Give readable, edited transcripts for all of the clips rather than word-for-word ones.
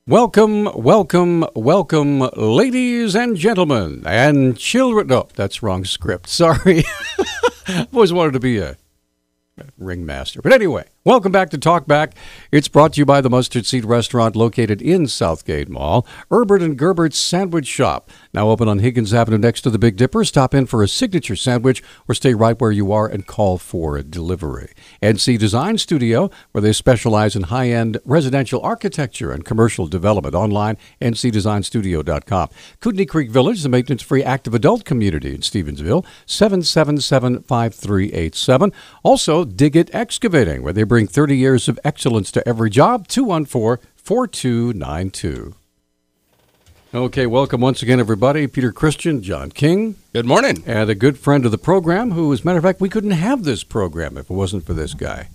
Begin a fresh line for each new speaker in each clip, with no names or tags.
Welcome, welcome, welcome, ladies and gentlemen, and children. No, that's wrong script. Sorry. I've always wanted to be a ringmaster. But anyway, welcome back to Talk Back. It's brought to you by the Mustard Seed Restaurant located in Southgate Mall. Herbert and Gerbert's Sandwich Shop, now open on Higgins Avenue next to the Big Dipper. Stop in for a signature sandwich or stay right where you are and call for a delivery. NC Design Studio, where they specialize in high-end residential architecture and commercial development. Online, ncdesignstudio.com. Kootenai Creek Village, the maintenance-free active adult community in Stevensville, 777-5387. Also, Dig It Excavating, where they bring 30 years of excellence to every job. 214-4292. Okay, welcome once again, everybody. Peter Christian, John King.
Good morning.
And a good friend of the program, who, as a matter of fact, we couldn't have this program if it wasn't for this guy.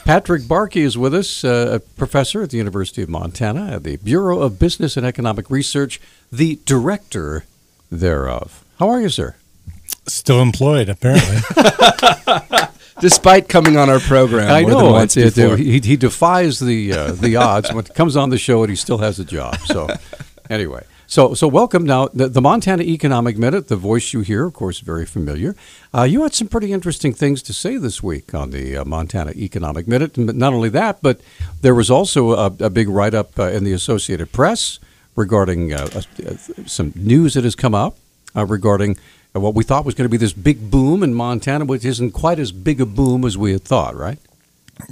Patrick Barkey is with us, a professor at the University of Montana at the Bureau of Business and Economic Research, the director thereof. How are you, sir?
Still employed, apparently.
Despite coming on our program
I
more
know,
than once before.
he defies the odds when it comes on the show and he still has a job. So anyway, so welcome. Now, the Montana Economic Minute, the voice you hear, of course, very familiar. You had some pretty interesting things to say this week on the Montana Economic Minute. And not only that, but there was also a big write-up in the Associated Press regarding some news that has come out regarding what we thought was going to be this big boom in Montana, which isn't quite as big a boom as we had thought, right?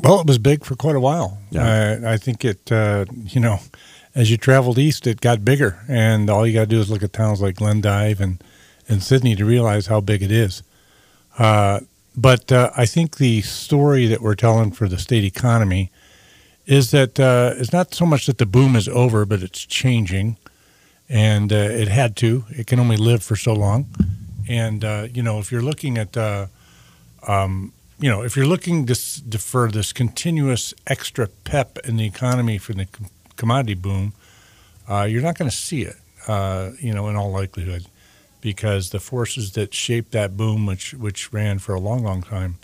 Well, it was big for quite a while. Yeah. I think it, as you traveled east, it got bigger. And all you got to do is look at towns like Glendive and Sydney to realize how big it is. But I think the story that we're telling for the state economy is that it's not so much that the boom is over, but it's changing. And it had to. It can only live for so long. And, if you're looking at, if you're looking for this continuous extra pep in the economy for the commodity boom, you're not going to see it, in all likelihood, because the forces that shape that boom, which ran for a long, long time,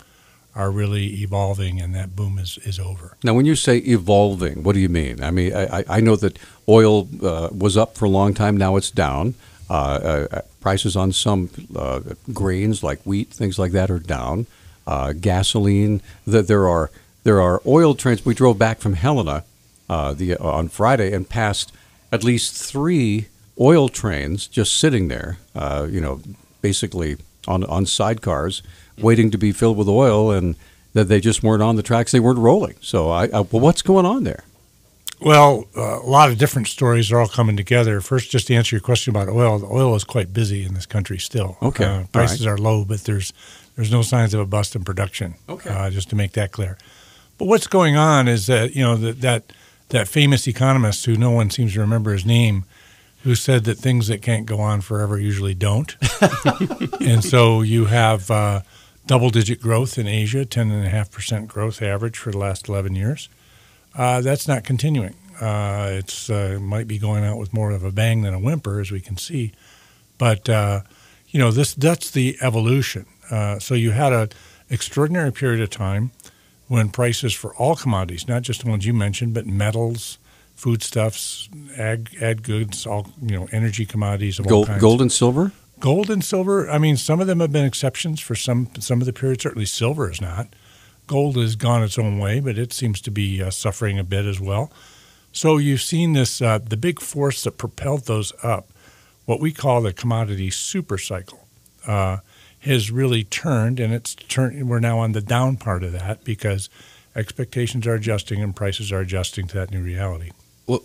are really evolving, and that boom is over.
Now, when you say evolving, what do you mean? I mean, I know that oil was up for a long time. Now it's down. Prices on some grains like wheat, things like that, are down. Gasoline. There are oil trains. We drove back from Helena on Friday and passed at least 3 oil trains just sitting there. Basically on sidecars, waiting to be filled with oil, and that they just weren't on the tracks. They weren't rolling. So, well, what's going on there?
Well, a lot of different stories are all coming together. First, just to answer your question about oil, the oil is quite busy in this country still.
Okay.
Prices are low, but there's no signs of a bust in production.
Okay.
Just to make that clear. But what's going on is that that famous economist who no one seems to remember his name, who said that things that can't go on forever usually don't. And so you have double-digit growth in Asia, 10.5% growth average for the last 11 years. That's not continuing. It's might be going out with more of a bang than a whimper, as we can see. But that's the evolution. So you had an extraordinary period of time when prices for all commodities, not just the ones you mentioned, but metals, foodstuffs, ag goods, all energy commodities of all kinds.
Gold and silver.
Gold and silver. I mean, some of them have been exceptions for some of the periods. Certainly, silver is not. Gold has gone its own way, but it seems to be suffering a bit as well. So you've seen this, the big force that propelled those up, what we call the commodity super cycle, has really turned, and we're now on the down part of that because expectations are adjusting and prices are adjusting to that new reality.
Well,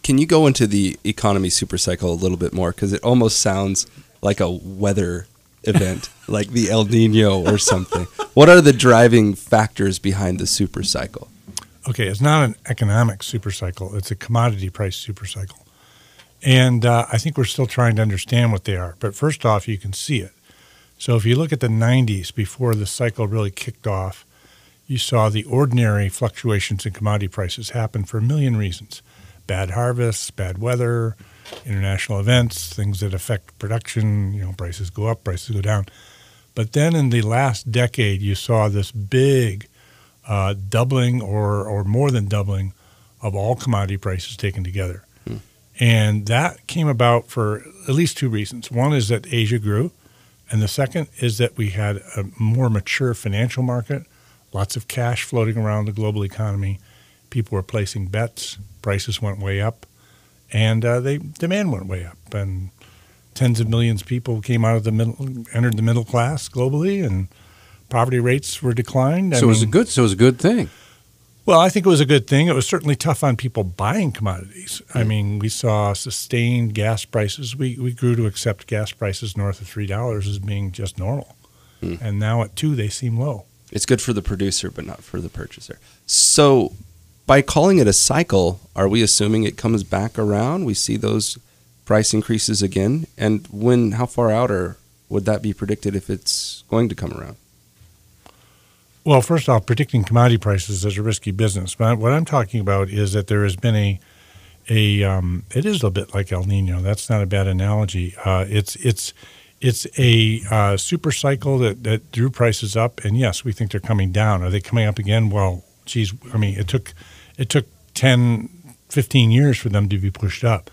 can you go into the economy super cycle a little bit more? Because it almost sounds like a weather event, like the El Nino or something. What are the driving factors behind the super cycle?
Okay, it's not an economic super cycle. It's a commodity price super cycle. And I think we're still trying to understand what they are. But first off, you can see it. So if you look at the 90s, before the cycle really kicked off, you saw the ordinary fluctuations in commodity prices happen for a million reasons. Bad harvests, bad weather, international events, things that affect production, prices go up, prices go down. But then in the last decade, you saw this big doubling or more than doubling of all commodity prices taken together. And that came about for at least two reasons. One is that Asia grew, and the second is that we had a more mature financial market, lots of cash floating around the global economy. People were placing bets, prices went way up, and demand went way up. And tens of millions of people came out of the middle, entered the middle class globally, and poverty rates were declined.
So it was a good thing.
Well, I think it was a good thing. It was certainly tough on people buying commodities. I mean, we saw sustained gas prices. We grew to accept gas prices north of $3 as being just normal. And now at $2, they seem low.
It's good for the producer, but not for the purchaser. So by calling it a cycle, are we assuming it comes back around? We see those price increases again? And how far out would that be predicted if it's going to come around?
Well, first off, predicting commodity prices is a risky business. But what I'm talking about is that there has been it is a little bit like El Nino. That's not a bad analogy. It's a super cycle that drew prices up, and yes, we think they're coming down. Are they coming up again? Well, geez, I mean, it took 10, 15 years for them to be pushed up.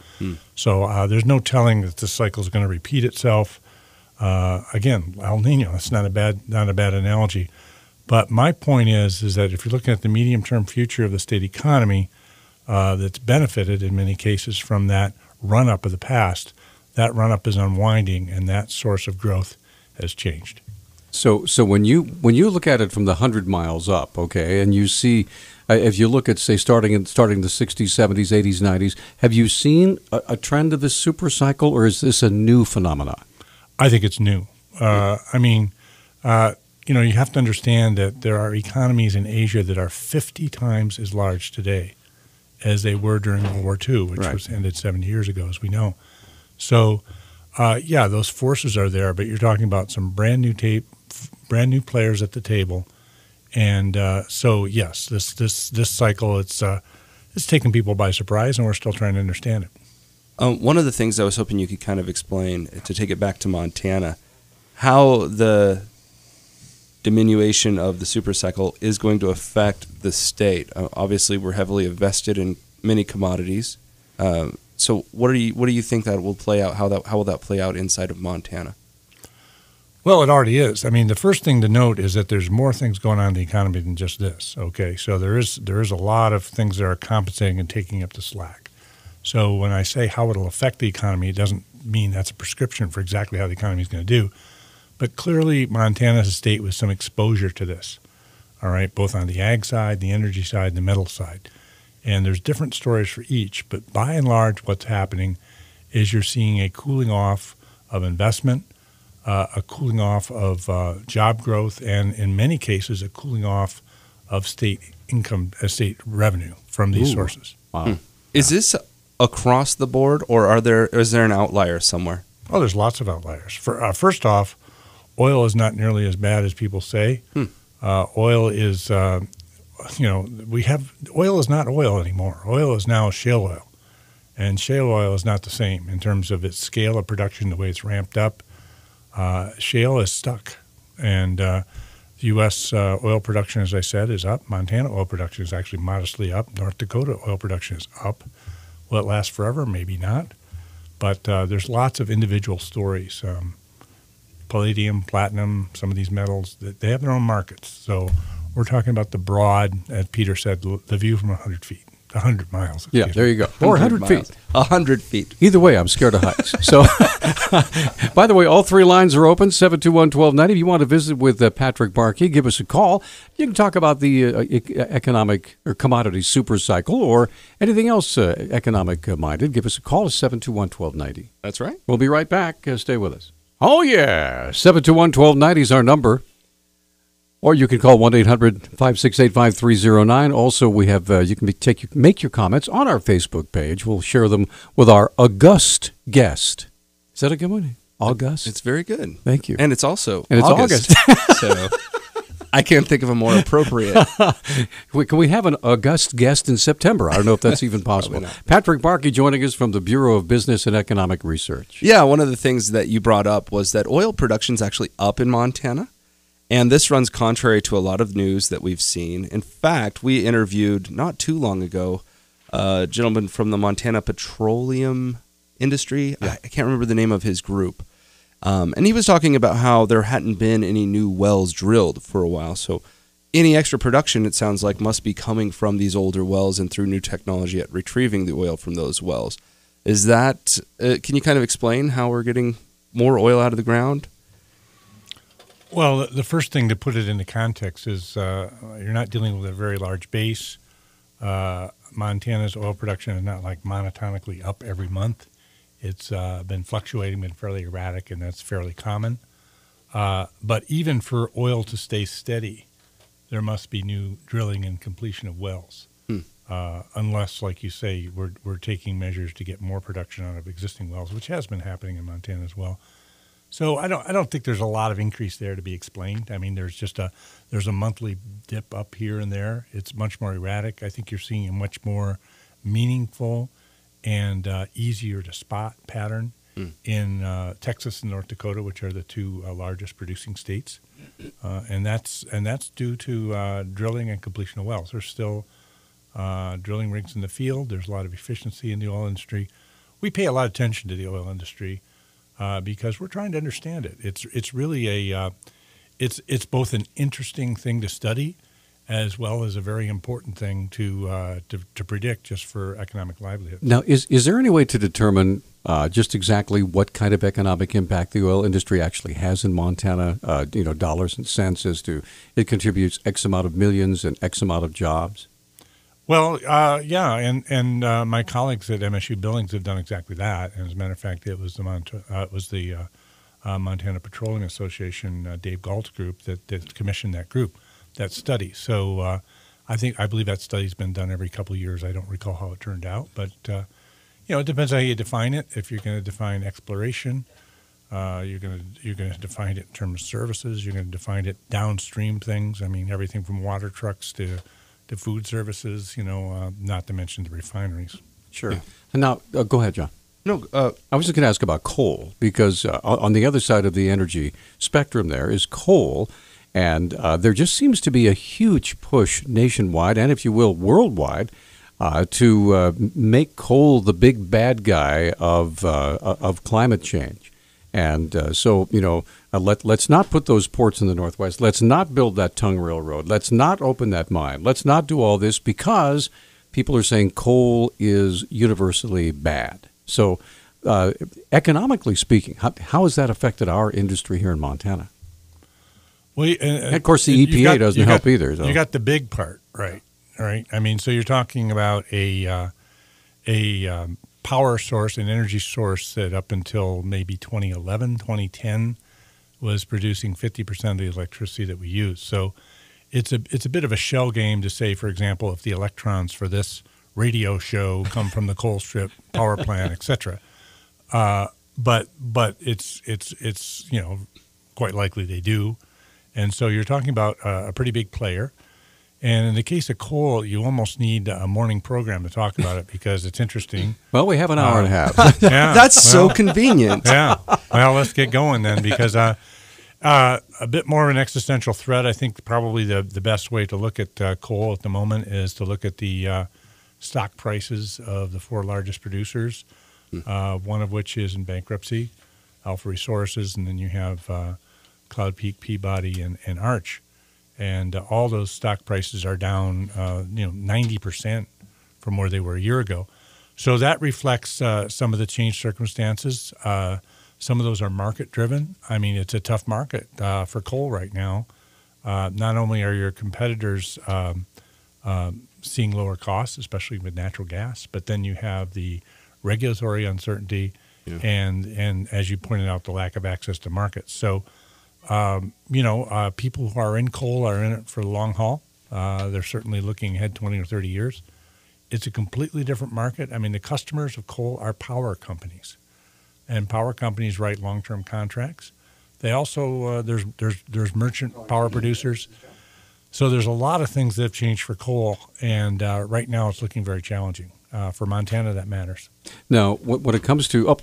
So there's no telling that this cycle is going to repeat itself. Again, El Nino. That's not a bad analogy. But my point is that if you're looking at the medium-term future of the state economy, that's benefited in many cases from that run-up of the past, that run-up is unwinding, and that source of growth has changed.
So when you look at it from the 100 miles up, okay, and you see, if you look at, say, starting the 60s, 70s, 80s, 90s, have you seen a trend of this super cycle, or is this a new phenomenon?
I think it's new. You have to understand that there are economies in Asia that are 50 times as large today as they were during World War II, which was ended 70 years ago, as we know. So, those forces are there, but you're talking about some brand new players at the table, and so yes, this cycle it's taken people by surprise, and we're still trying to understand it.
One of the things I was hoping you could kind of explain, to take it back to Montana, how the diminution of the super cycle is going to affect the state. Obviously, we're heavily invested in many commodities. So what do you think that will play out? How will that play out inside of Montana?
Well, it already is. I mean, the first thing to note is that there's more things going on in the economy than just this. Okay, so there is a lot of things that are compensating and taking up the slack. So when I say how it'll affect the economy, it doesn't mean that's a prescription for exactly how the economy is going to do. But clearly, Montana is a state with some exposure to this, all right, both on the ag side, the energy side, the metal side. And there's different stories for each. But by and large, what's happening is you're seeing a cooling off of investment, a cooling off of job growth, and in many cases, a cooling off of state income, state revenue from these sources.
Wow.
Is this across the board, or is there an outlier somewhere?
Oh, there's lots of outliers. First off, oil is not nearly as bad as people say. Oil is, oil is not oil anymore. Oil is now shale oil. And shale oil is not the same in terms of its scale of production, the way it's ramped up. Shale is stuck. And the U.S. oil production, as I said, is up. Montana oil production is actually modestly up. North Dakota oil production is up. Will it last forever? Maybe not. But there's lots of individual stories. Palladium, platinum, some of these metals, they have their own markets. So we're talking about the broad, as Peter said, the view from 100 feet, 100 miles.
Yeah, there you go. Or 100 feet.
100 feet.
Either way, I'm scared of heights. So, by the way, all three lines are open, 721-1290. If you want to visit with Patrick Barkey, give us a call. You can talk about the economic or commodity super cycle or anything else economic-minded. Give us a call at 721-1290.
That's right.
We'll be right back. Stay with us. Oh, yeah. 721-1290 is our number. Or you can call 1-800-568-5309. Also, we have you can make your comments on our Facebook page. We'll share them with our august guest. Is that a good one? August?
It's very good.
Thank you.
And it's also
August.
So I can't think of a more appropriate.
Can we have an august guest in September? I don't know if that's even possible. Patrick Barkey joining us from the Bureau of Business and Economic Research.
Yeah, one of the things that you brought up was that oil production is actually up in Montana. And this runs contrary to a lot of news that we've seen. In fact, we interviewed not too long ago a gentleman from the Montana Petroleum Industry.
Yeah.
I can't remember the name of his group. And he was talking about how there hadn't been any new wells drilled for a while. So any extra production, it sounds like, must be coming from these older wells and through new technology at retrieving the oil from those wells. Is that, can you kind of explain how we're getting more oil out of the ground?
Well, the first thing to put it into context is you're not dealing with a very large base. Montana's oil production is not like monotonically up every month. It's been fluctuating, been fairly erratic, and that's fairly common. But even for oil to stay steady, there must be new drilling and completion of wells. Unless, like you say, we're taking measures to get more production out of existing wells, which has been happening in Montana as well. So I don't think there's a lot of increase there to be explained. I mean, there's a monthly dip up here and there. It's much more erratic. I think you're seeing a much more meaningful and easier to spot pattern in Texas and North Dakota, which are the two largest producing states, and that's due to drilling and completion of wells. There's still drilling rigs in the field. There's a lot of efficiency in the oil industry. We pay a lot of attention to the oil industry. Because we're trying to understand it. It's really it's both an interesting thing to study, as well as a very important thing to predict just for economic livelihood.
Now, is there any way to determine just exactly what kind of economic impact the oil industry actually has in Montana? Dollars and cents as to it contributes X amount of millions and X amount of jobs.
Well, yeah, and my colleagues at MSU Billings have done exactly that. And as a matter of fact, it was the Montana Petroleum Association, Dave Galt's group that commissioned that study. So I believe that study's been done every couple of years. I don't recall how it turned out, but it depends how you define it. If you're going to define exploration, you're going to define it in terms of services. You're going to define it downstream things. I mean, everything from water trucks to food services, not to mention the refineries.
Sure. Yeah. And now, go ahead, John.
No,
I was just going to ask about coal, because on the other side of the energy spectrum there is coal, and there just seems to be a huge push nationwide, and if you will, worldwide, to make coal the big bad guy of climate change. And so, let's not put those ports in the Northwest. Let's not build that tongue railroad. Let's not open that mine. Let's not do all this, because people are saying coal is universally bad. So economically speaking, how has that affected our industry here in Montana?
Well,
and of course, the EPA doesn't help either. So.
You got the big part, right? I mean, so you're talking about a power source, an energy source that up until maybe 2011, 2010 was producing 50% of the electricity that we use. So it's a bit of a shell game to say, for example, if the electrons for this radio show come from the coal strip power plant, et cetera. But it's quite likely they do. And so you're talking about a pretty big player. And in the case of coal, you almost need a morning program to talk about it, because it's interesting.
Well, we have an hour and a half.
Yeah,
that's so convenient.
Yeah. Well, let's get going then, because a bit more of an existential threat. I think probably the best way to look at coal at the moment is to look at the stock prices of the four largest producers, one of which is in bankruptcy, Alpha Resources, and then you have Cloud Peak, Peabody, and Arch. And all those stock prices are down, 90% from where they were a year ago. So that reflects some of the changed circumstances. Some of those are market-driven. I mean, it's a tough market for coal right now. Not only are your competitors seeing lower costs, especially with natural gas, but then you have the regulatory uncertainty and as you pointed out, the lack of access to markets. So people who are in coal are in it for the long haul. They're certainly looking ahead 20 or 30 years. It's a completely different market. I mean, the customers of coal are power companies, and power companies write long-term contracts. They also there's merchant power producers. So there's a lot of things that have changed for coal, and right now it's looking very challenging. For Montana, that matters.
Now, when it comes to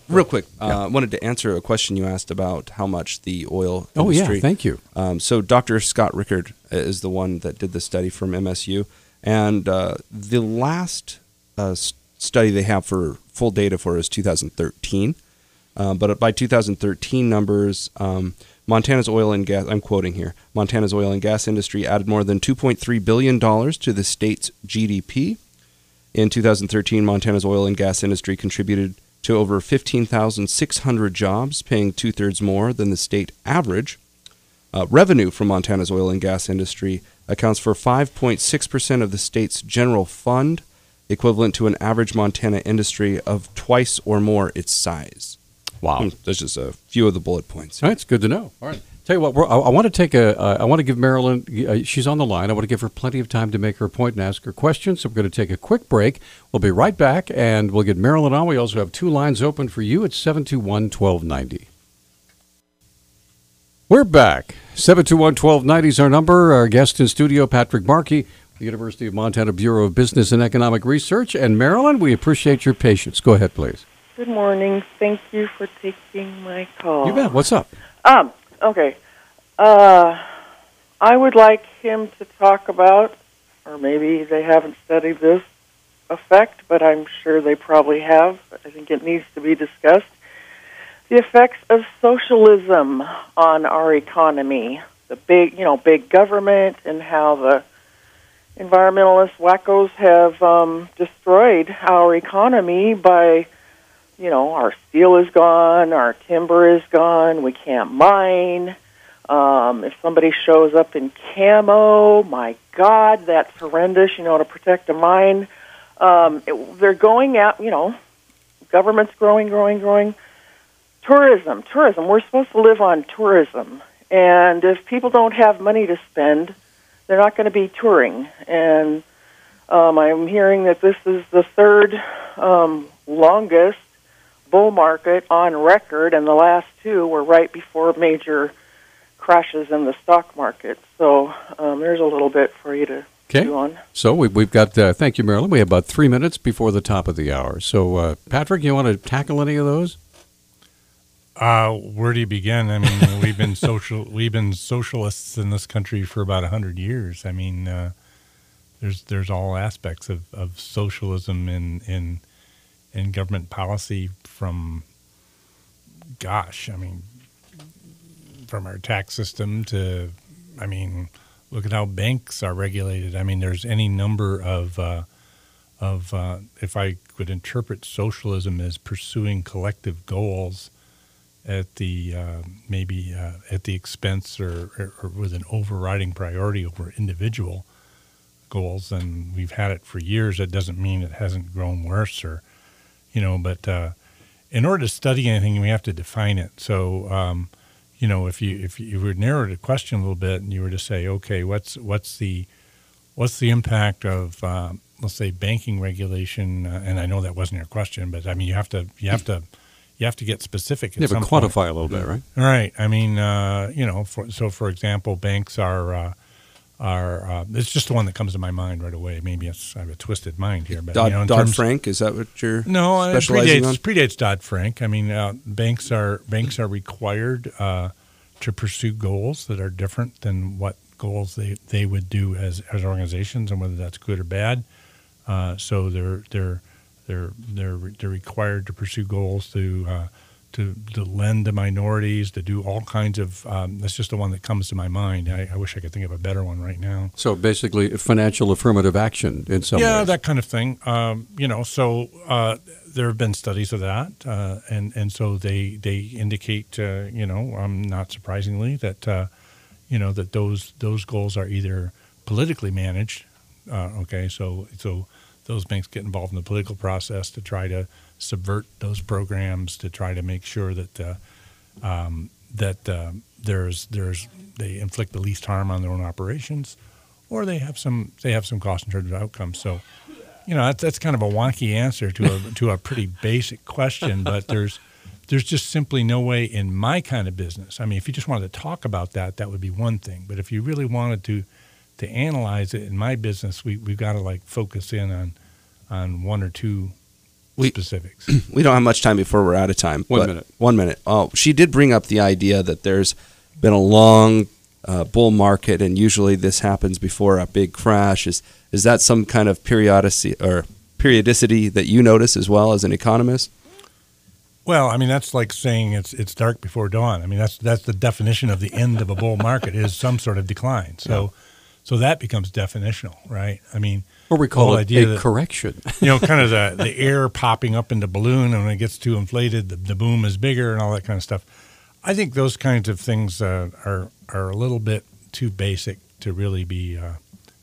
real quick, I wanted to answer a question you asked about how much the oil industry.
Oh, yeah, thank you.
So Dr. Scott Rickard is the one that did the study from MSU, And the last study they have for full data for is 2013. But by 2013 numbers, Montana's oil and gas, I'm quoting here, Montana's oil and gas industry added more than $2.3 billion to the state's GDP. In 2013, Montana's oil and gas industry contributed to over 15,600 jobs, paying two-thirds more than the state average. Revenue from Montana's oil and gas industry accounts for 5.6% of the state's general fund, equivalent to an average Montana industry of twice or more its size.
Wow.
That's just a few of the bullet points.
That's good to know. All right. Tell you what, I want to take I want to give Marilyn, she's on the line. I want to give her plenty of time to make her point and ask her questions. So we're going to take a quick break. We'll be right back, and we'll get Marilyn on. We also have two lines open for you at 721-1290. We're back. 721-1290 is our number. Our guest in studio, Patrick Barkey, the University of Montana Bureau of Business and Economic Research. And Marilyn, we appreciate your patience. Go ahead, please.
Good morning. Thank you for taking my call.
You bet. What's up?
Okay. I would like him to talk about, or maybe they haven't studied this effect, but I'm sure they probably have. I think it needs to be discussed. The effects of socialism on our economy. The big government, and how the environmentalist wackos have destroyed our economy by, our steel is gone, our timber is gone, we can't mine. If somebody shows up in camo, my God, that's horrendous, to protect a mine. They're going out, government's growing. Tourism. We're supposed to live on tourism. And if people don't have money to spend, they're not going to be touring. And I'm hearing that this is the third longest bull market on record, and the last two were right before major crashes in the stock market. So there's a little bit for you to chew on.
So we've got, thank you, Marilyn. We have about 3 minutes before the top of the hour. So, Patrick, you want to tackle any of those?
Where do you begin? I mean, we've been socialists in this country for about 100 years. I mean, there's all aspects of socialism in government policy from our tax system to, look at how banks are regulated. I mean, there's any number of if I could interpret socialism as pursuing collective goals at the at the expense or with an overriding priority over individual goals, and we've had it for years. That doesn't mean it hasn't grown worse, or but in order to study anything, we have to define it. So if you were to narrow the question a little bit and you were to say, okay, what's the impact of let's say banking regulation, and I know that wasn't your question, but I mean you have to get specific.
You have to quantify a little bit, right?
Right. I mean, for example, banks are it's just the one that comes to my mind right away. Maybe I have a twisted mind here, but
Dodd-Frank, is that what you're specializing on?
Predates Dodd-Frank. I mean, banks are required to pursue goals that are different than what goals they would do as organizations, and whether that's good or bad. So they're required to pursue goals to lend to minorities, to do all kinds of. That's just the one that comes to my mind. I wish I could think of a better one right now.
So basically, financial affirmative action in some ways.
Yeah, that kind of thing. So there have been studies of that, and so they indicate, not surprisingly, that that those goals are either politically managed. So those banks get involved in the political process to try to subvert those programs, to try to make sure that they inflict the least harm on their own operations, or they have some cost in terms of outcomes. So, that's kind of a wonky answer to a pretty basic question, but there's just simply no way in my kind of business. I mean, if you just wanted to talk about that would be one thing, but if you really wanted to analyze it in my business, we've got to focus in on one or two specifics.
We don't have much time before we're out of time. 1 minute. Oh, she did bring up the idea that there's been a long bull market, and usually this happens before a big crash. Is Is that some kind of periodicity that you notice as well as an economist?
Well, I mean, that's like saying it's dark before dawn. I mean, that's the definition of the end of a bull market is some sort of decline. So that becomes definitional, right? I mean,
or we call it a correction.
Kind of the air popping up in the balloon, and when it gets too inflated, the boom is bigger and all that kind of stuff. I think those kinds of things are a little bit too basic to really be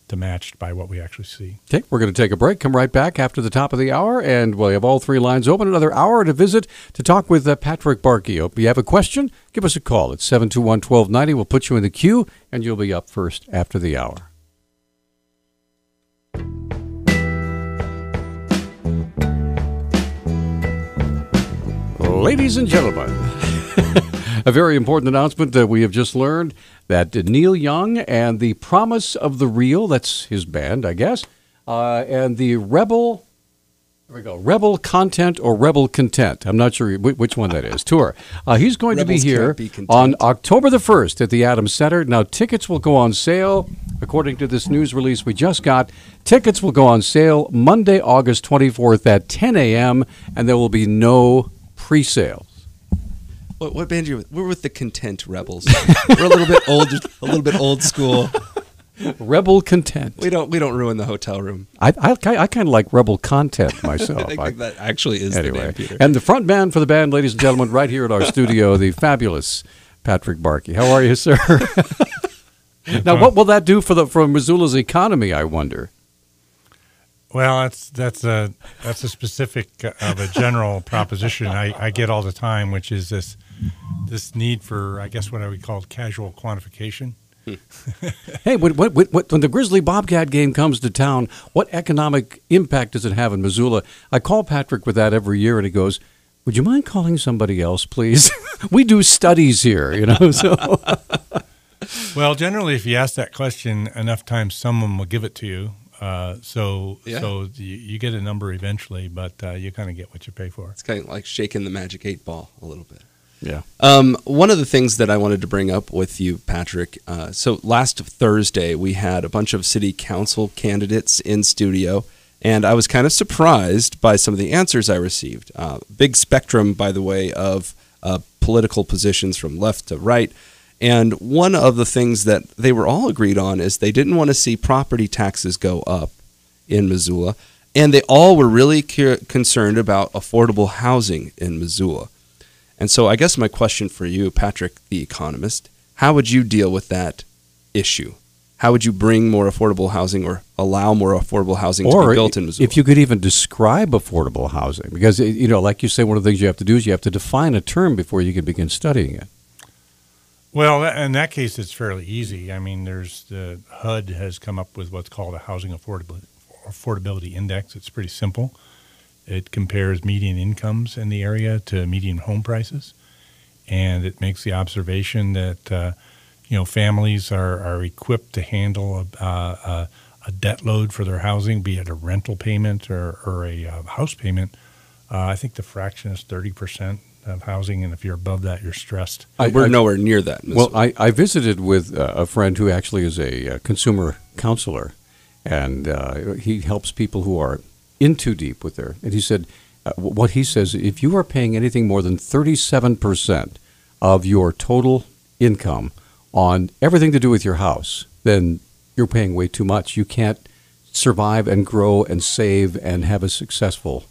to matched by what we actually see.
Okay, we're going to take a break. Come right back after the top of the hour, and we'll have all three lines open. Another hour to visit to talk with Patrick Barkey. If you have a question, give us a call at 721-1290. We'll put you in the queue, and you'll be up first after the hour. Ladies and gentlemen, a very important announcement that we have just learned that Neil Young and the Promise of the Real, that's his band, I guess, and the Rebel Content or Rebel Content, I'm not sure which one that is, tour. He's going
Rebels
to be here on October the 1st at the Adams Center. Now, tickets will go on sale, according to this news release we just got. Tickets will go on sale Monday, August 24th at 10 a.m., and there will be no pre-sales.
What band are you with? We're with the Content Rebels. We're a little bit old school.
Rebel Content.
We don't ruin the hotel room.
I kind of like Rebel Content myself.
I think that actually is the name, Peter.
And the front man for the band, ladies and gentlemen, right here at our studio, the fabulous Patrick Barkey. How are you, sir? Now, what will that do for Missoula's economy, I wonder?
Well, that's a specific of a general proposition I get all the time, which is this need for, I guess, what I would call casual quantification.
Hey, when the Grizzly Bobcat game comes to town, what economic impact does it have in Missoula? I call Patrick with that every year, and he goes, "Would you mind calling somebody else, please?" We do studies here, So,
well, generally, if you ask that question enough times, someone will give it to you. So you get a number eventually, but you kind of get what you pay for.
It's kind of like shaking the magic 8-ball a little bit.
Yeah.
One of the things that I wanted to bring up with you, Patrick, so last Thursday we had a bunch of city council candidates in studio, and I was kind of surprised by some of the answers I received. Big spectrum, by the way, of political positions from left to right. And one of the things that they were all agreed on is they didn't want to see property taxes go up in Missoula, and they all were really concerned about affordable housing in Missoula. And so I guess my question for you, Patrick, the economist, how would you deal with that issue? How would you bring more affordable housing or allow more affordable housing to be built in Missoula?
If you could even describe affordable housing, because, like you say, one of the things you have to do is you have to define a term before you can begin studying it.
Well, in that case, it's fairly easy. I mean, the HUD has come up with what's called a housing affordability index. It's pretty simple. It compares median incomes in the area to median home prices, and it makes the observation that families are equipped to handle a debt load for their housing, be it a rental payment or a house payment. I think the fraction is 30%. Of housing, and if you're above that, you're stressed.
We're nowhere near that.
Well, I visited with a friend who actually is a consumer counselor, and he helps people who are in too deep with and he said, what he says, if you are paying anything more than 37% of your total income on everything to do with your house, then you're paying way too much. You can't survive and grow and save and have a successful,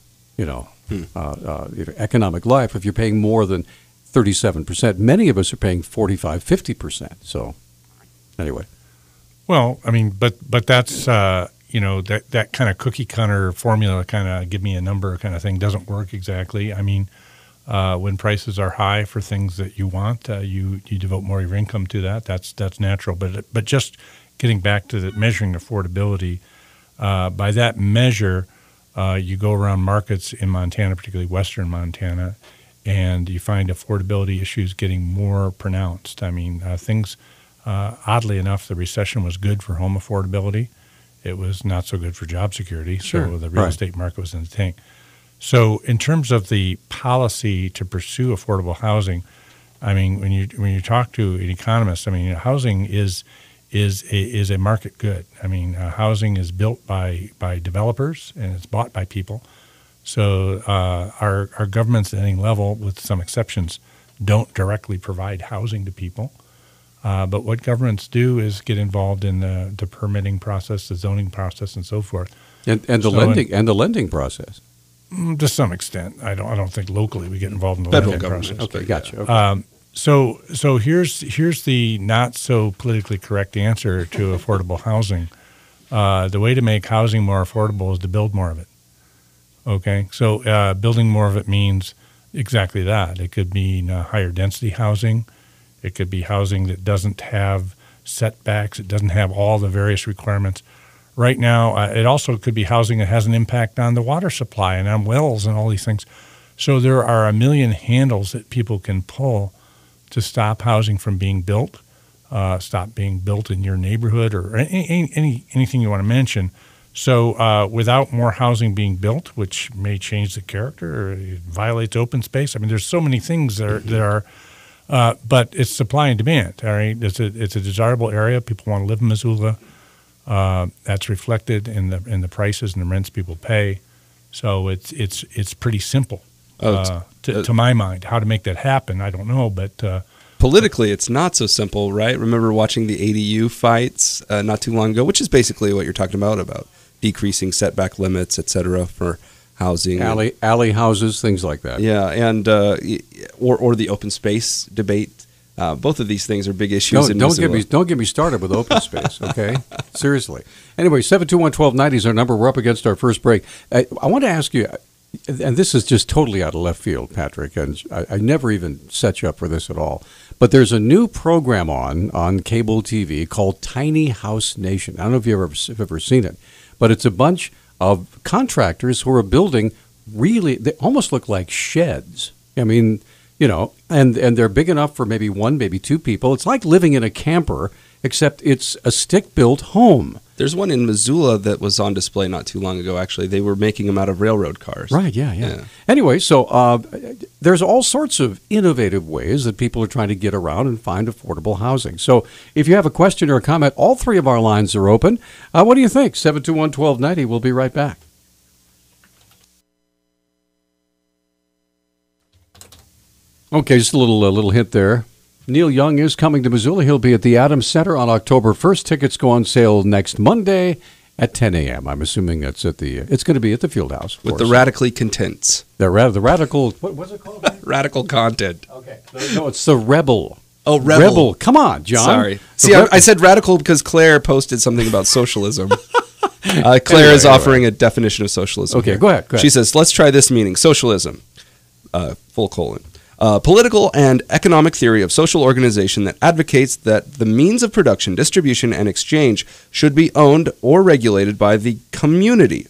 economic life if you're paying more than 37%. Many of us are paying 45, 50%. So, anyway.
Well, I mean, but that's that kind of cookie cutter formula, kind of give me a number kind of thing, doesn't work exactly. I mean, when prices are high for things that you want, you devote more of your income to that. That's natural. But just getting back to measuring affordability, by that measure. You go around markets in Montana, particularly western Montana, and you find affordability issues getting more pronounced. I mean, oddly enough, the recession was good for home affordability. It was not so good for job security, so the real estate market was in the tank. So in terms of the policy to pursue affordable housing, I mean, when you talk to an economist, I mean, housing is is a market good. I mean, housing is built by developers and it's bought by people. So our governments at any level, with some exceptions, don't directly provide housing to people. But what governments do is get involved in the permitting process, the zoning process, and so forth.
And the lending process.
To some extent, I don't think locally we get involved in the
Federal
lending
government.
process.
Okay, gotcha. Okay.
So here's the not so politically correct answer to affordable housing. The way to make housing more affordable is to build more of it. Okay, so building more of it means exactly that. It could mean higher density housing. It could be housing that doesn't have setbacks. It doesn't have all the various requirements. Right now, it also could be housing that has an impact on the water supply and on wells and all these things. So there are a million handles that people can pull to stop housing from being built, stop being built in your neighborhood or anything you want to mention. So without more housing being built, which may change the character or it violates open space. I mean, there's so many things that are but it's supply and demand. All right, it's a desirable area. People want to live in Missoula. That's reflected in the prices and the rents people pay. So it's pretty simple to my mind. How to make that happen, I don't know, but
politically, it's not so simple, right? Remember watching the ADU fights not too long ago, which is basically what you're talking about decreasing setback limits, et cetera, for housing,
alley houses, things like that.
Yeah, and or the open space debate. Both of these things are big issues.
Don't get me started with open space, okay? Seriously. Anyway, 721-1290 is our number. We're up against our first break. I want to ask you, and this is just totally out of left field, Patrick, and I never even set you up for this at all, but there's a new program on cable TV called Tiny House Nation. I don't know if you've ever seen it, but it's a bunch of contractors who are building they almost look like sheds. I mean, you know, and they're big enough for maybe one, maybe two people. It's like living in a camper, except it's a stick-built home.
There's one in Missoula that was on display not too long ago, actually. They were making them out of railroad cars.
Right, yeah. Anyway, so there's all sorts of innovative ways that people are trying to get around and find affordable housing. So if you have a question or a comment, all three of our lines are open. What do you think? 721-1290. We'll be right back. Okay, just a little hint there. Neil Young is coming to Missoula. He'll be at the Adams Center on October 1st. Tickets go on sale next Monday at 10 a.m. I'm assuming it's going to be at the Field House.
With the Radically Contents.
The radical, what's it called?
Radical content.
Okay. No, it's the Rebel.
Oh, Rebel.
Come on, John.
Sorry. See, I said radical because Claire posted something about socialism. Claire is offering a definition of socialism.
Okay,
here.
go ahead.
She says, let's try this meaning. Socialism, : political and economic theory of social organization that advocates that the means of production, distribution, and exchange should be owned or regulated by the community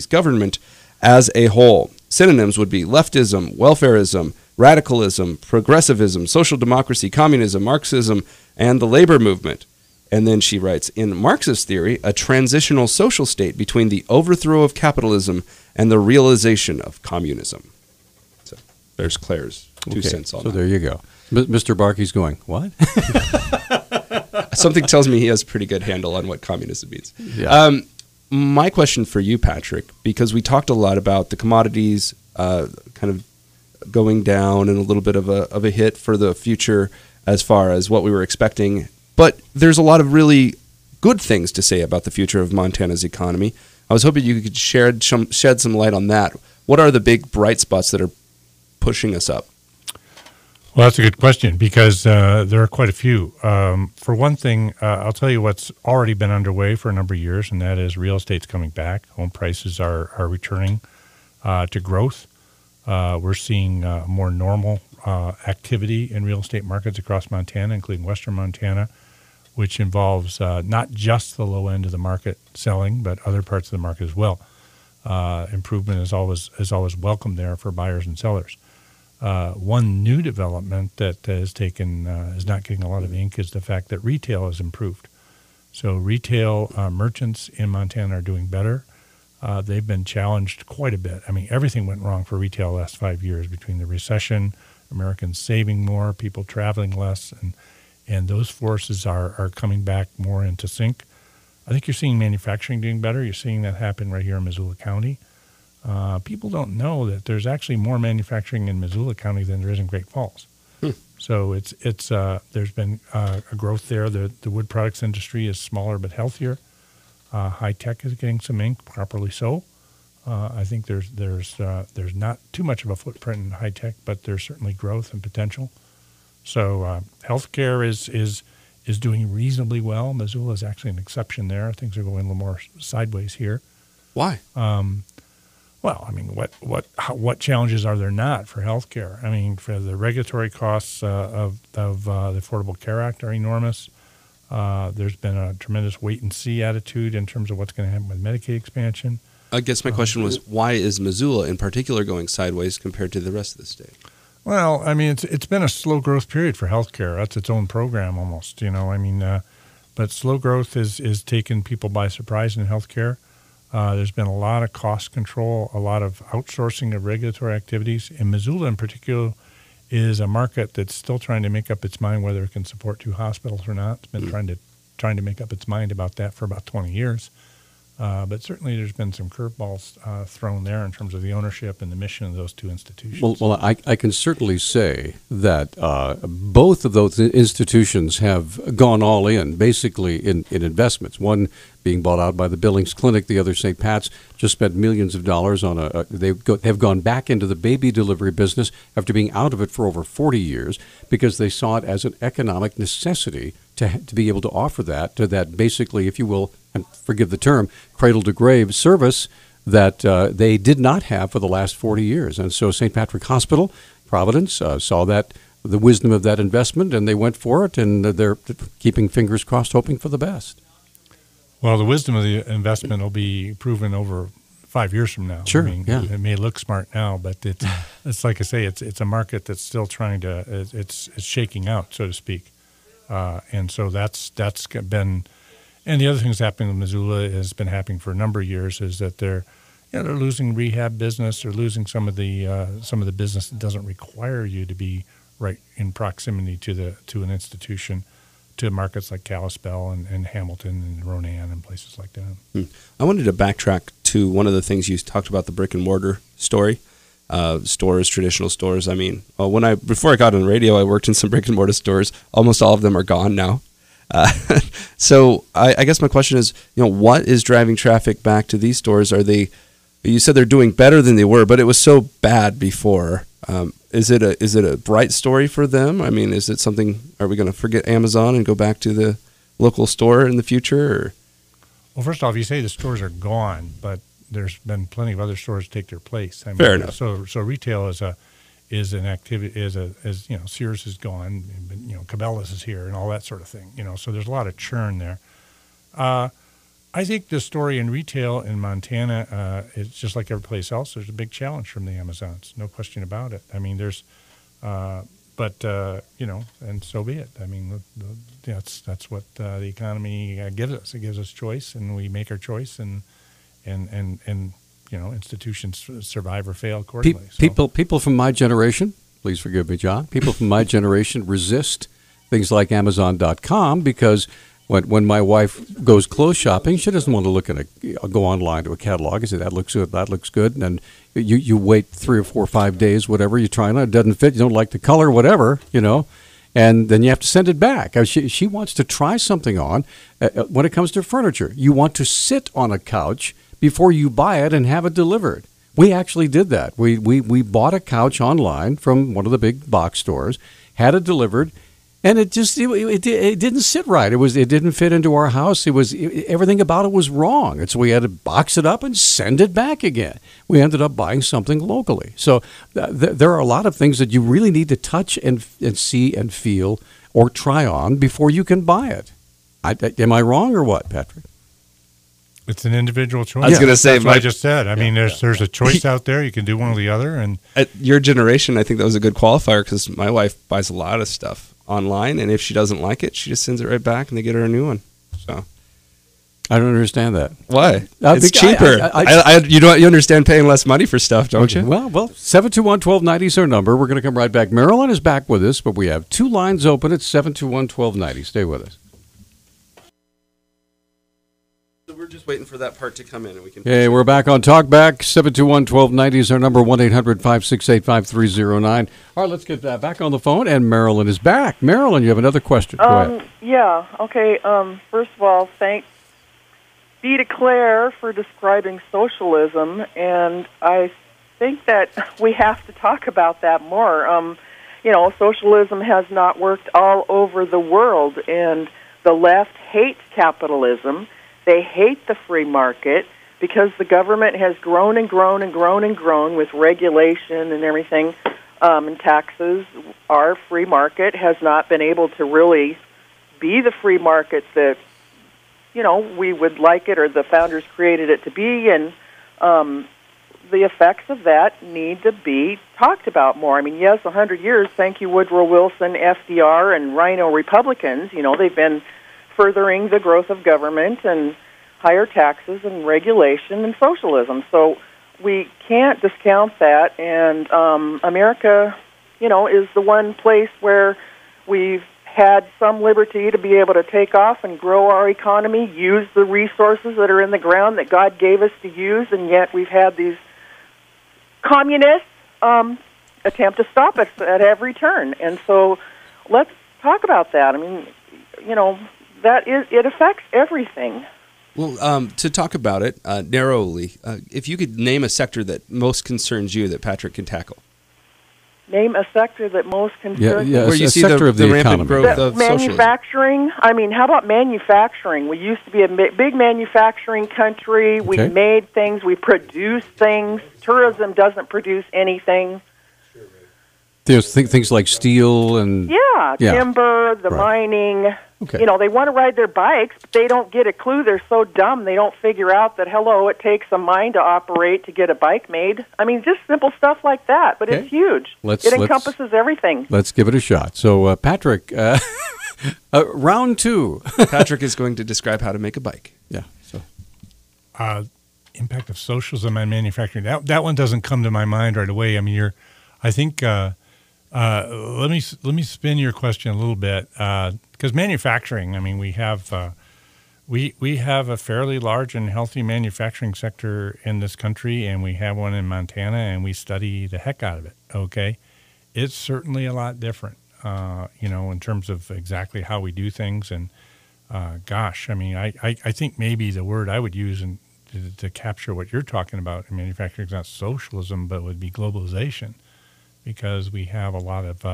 (government) as a whole. Synonyms would be leftism, welfarism, radicalism, progressivism, social democracy, communism, Marxism, and the labor movement. And then she writes, in Marxist theory, a transitional social state between the overthrow of capitalism and the realization of communism. There's Claire's 2 cents on that.
So there you go. Mr. Barkey's going, what?
Something tells me he has a pretty good handle on what communism means.
Yeah.
My question for you, Patrick, because we talked a lot about the commodities kind of going down and a little bit of a hit for the future as far as what we were expecting. But there's a lot of really good things to say about the future of Montana's economy. I was hoping you could shed some light on that. What are the big bright spots that are pushing us up?
Well, that's a good question because there are quite a few. For one thing, I'll tell you what's already been underway for a number of years, and that is real estate's coming back. Home prices are returning to growth. We're seeing more normal activity in real estate markets across Montana, including western Montana, which involves not just the low end of the market selling, but other parts of the market as well. Improvement is always welcome there for buyers and sellers. One new development that is not getting a lot of ink is the fact that retail has improved. So retail merchants in Montana are doing better. They've been challenged quite a bit. I mean, everything went wrong for retail the last 5 years between the recession, Americans saving more, people traveling less, and those forces are coming back more into sync. I think you're seeing manufacturing doing better. You're seeing that happen right here in Missoula County. People don't know that there's actually more manufacturing in Missoula County than there is in Great Falls. So it's there's been a growth there. The wood products industry is smaller but healthier. High tech is getting some ink, properly so. I think there's not too much of a footprint in high tech, but there's certainly growth and potential. So healthcare is doing reasonably well. Missoula is actually an exception there. Things are going a little more sideways here.
Why?
Well, I mean, what challenges are there not for healthcare? I mean, for the regulatory costs of the Affordable Care Act are enormous. There's been a tremendous wait and see attitude in terms of what's going to happen with Medicaid expansion.
I guess my question was, why is Missoula in particular going sideways compared to the rest of the state?
Well, I mean, it's been a slow growth period for healthcare. That's its own program almost, I mean, but slow growth is taking people by surprise in healthcare. There's been a lot of cost control, a lot of outsourcing of regulatory activities. And Missoula in particular is a market that's still trying to make up its mind whether it can support 2 hospitals or not. It's been trying to make up its mind about that for about 20 years. But certainly there's been some curveballs thrown there in terms of the ownership and the mission of those 2 institutions.
Well, I can certainly say that both of those institutions have gone all in, basically in investments. One being bought out by the Billings Clinic, the other St. Pat's just spent millions of dollars on have gone back into the baby delivery business after being out of it for over 40 years because they saw it as an economic necessity to be able to offer that to that basically, if you will, and forgive the term, cradle to grave service that they did not have for the last 40 years. And so St. Patrick Hospital, Providence, saw that the wisdom of that investment, and they went for it, and they're keeping fingers crossed, hoping for the best.
Well, the wisdom of the investment will be proven over 5 years from now.
Sure,
I mean,
yeah.
It may look smart now, but it's like I say, it's a market that's still trying to, it's shaking out, so to speak. And so that's been, and the other thing that's happening in Missoula has been happening for a number of years is that they're losing rehab business, they're losing some of the business that doesn't require you to be right in proximity to an institution, to markets like Kalispell and Hamilton and Ronan and places like that.
I wanted to backtrack to one of the things you talked about, the brick and mortar story. Stores, traditional stores. I mean, before I got on the radio, I worked in some brick and mortar stores. Almost all of them are gone now. So I guess my question is, what is driving traffic back to these stores? You said they're doing better than they were, but it was so bad before. Is it a bright story for them? I mean, is it something? Are we going to forget Amazon and go back to the local store in the future? Or?
Well, first off, you say the stores are gone, but there's been plenty of other stores take their place. I mean,
fair enough.
So retail is an activity. Sears is gone, but Cabela's is here, and all that sort of thing. So there's a lot of churn there. I think the story in retail in Montana is just like every place else. There's a big challenge from the Amazons, no question about it. I mean, there's, and so be it. I mean, that's what the economy gives us. It gives us choice, and we make our choice, and institutions survive or fail accordingly.
People from my generation, please forgive me, John. People from my generation resist things like Amazon.com because. When my wife goes clothes shopping, she doesn't want to go online to a catalog and say, that looks good. And you wait 3 or 4 or 5 days, whatever, you try it, it doesn't fit, you don't like the color, whatever, and then you have to send it back. She wants to try something on. When it comes to furniture, you want to sit on a couch before you buy it and have it delivered. We actually did that. We bought a couch online from one of the big box stores, had it delivered, and it didn't sit right. It didn't fit into our house. Everything about it was wrong. And so we had to box it up and send it back again. We ended up buying something locally. So there are a lot of things that you really need to touch and see and feel or try on before you can buy it. Am I wrong or what, Patrick?
It's an individual choice.
I was going to say,
that's what I just said. I mean, there's a choice out there. You can do one or the other. And
at your generation, I think that was a good qualifier because my wife buys a lot of stuff online, and if she doesn't like it, she just sends it right back, and they get her a new one. So,
I don't understand that.
Why? It's
because
cheaper. You understand paying less money for stuff, don't you?
Well, 721-1290 is our number. We're going to come right back. Marilyn is back with us, but we have 2 lines open at 721-1290. Stay with us.
So we're just waiting for that part to come in, and we can.
Hey, we're back on Talkback. 721-1290 is our number. 1-800-568-5309. All right, let's get back on the phone, and Marilyn is back. Marilyn, you have another question. Go ahead.
Yeah. Okay. First of all, thanks be to Claire for describing socialism, and I think that we have to talk about that more. Socialism has not worked all over the world, and the left hates capitalism. They hate the free market because the government has grown and grown and grown and grown with regulation and everything, and taxes. Our free market has not been able to really be the free market that we would like it, or the founders created it to be, and the effects of that need to be talked about more. I mean, yes, 100 years, thank you, Woodrow Wilson, FDR, and Rhino Republicans, they've been furthering the growth of government and higher taxes and regulation and socialism. So we can't discount that, and America, is the one place where we've had some liberty to be able to take off and grow our economy, use the resources that are in the ground that God gave us to use, and yet we've had these communists attempt to stop us at every turn. And so let's talk about that. I mean, it affects everything.
Well, to talk about it narrowly, if you could name a sector that most concerns you that Patrick can tackle.
Name a sector that most concerns
you.
Where you see
sector of the
rampant
economy.
growth of
manufacturing.
socialism.
I mean, how about manufacturing? We used to be a big manufacturing country. We
Okay.
made things. We produced things. Tourism doesn't produce anything.
There's things like steel and...
Yeah, timber, the
Right.
mining.
Okay.
They want to ride their bikes, but they don't get a clue. They're so dumb. They don't figure out that, it takes a mind to operate to get a bike made. I mean, just simple stuff like that, but
Okay.
it's huge. It encompasses everything.
Let's give it a shot. So, Patrick, round 2.
Patrick is going to describe how to make a bike.
Yeah. So
Impact of socialism on manufacturing. That one doesn't come to my mind right away. I mean, let me spin your question a little bit, because manufacturing. I mean, we have a fairly large and healthy manufacturing sector in this country, and we have one in Montana, and we study the heck out of it. Okay, it's certainly a lot different, in terms of exactly how we do things. And gosh, I mean, I think maybe the word I would use to capture what you're talking about in manufacturing is not socialism, but would be globalization. Because we have a lot of,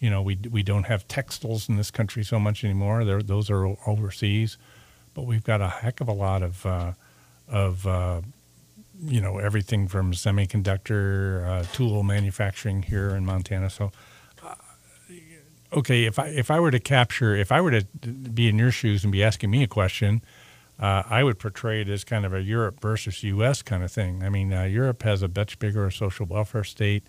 we don't have textiles in this country so much anymore. Those are overseas, but we've got a heck of a lot of everything from semiconductor tool manufacturing here in Montana. So, okay, if I were to be in your shoes and be asking me a question, I would portray it as kind of a Europe versus U.S. kind of thing. I mean, Europe has a much bigger social welfare state.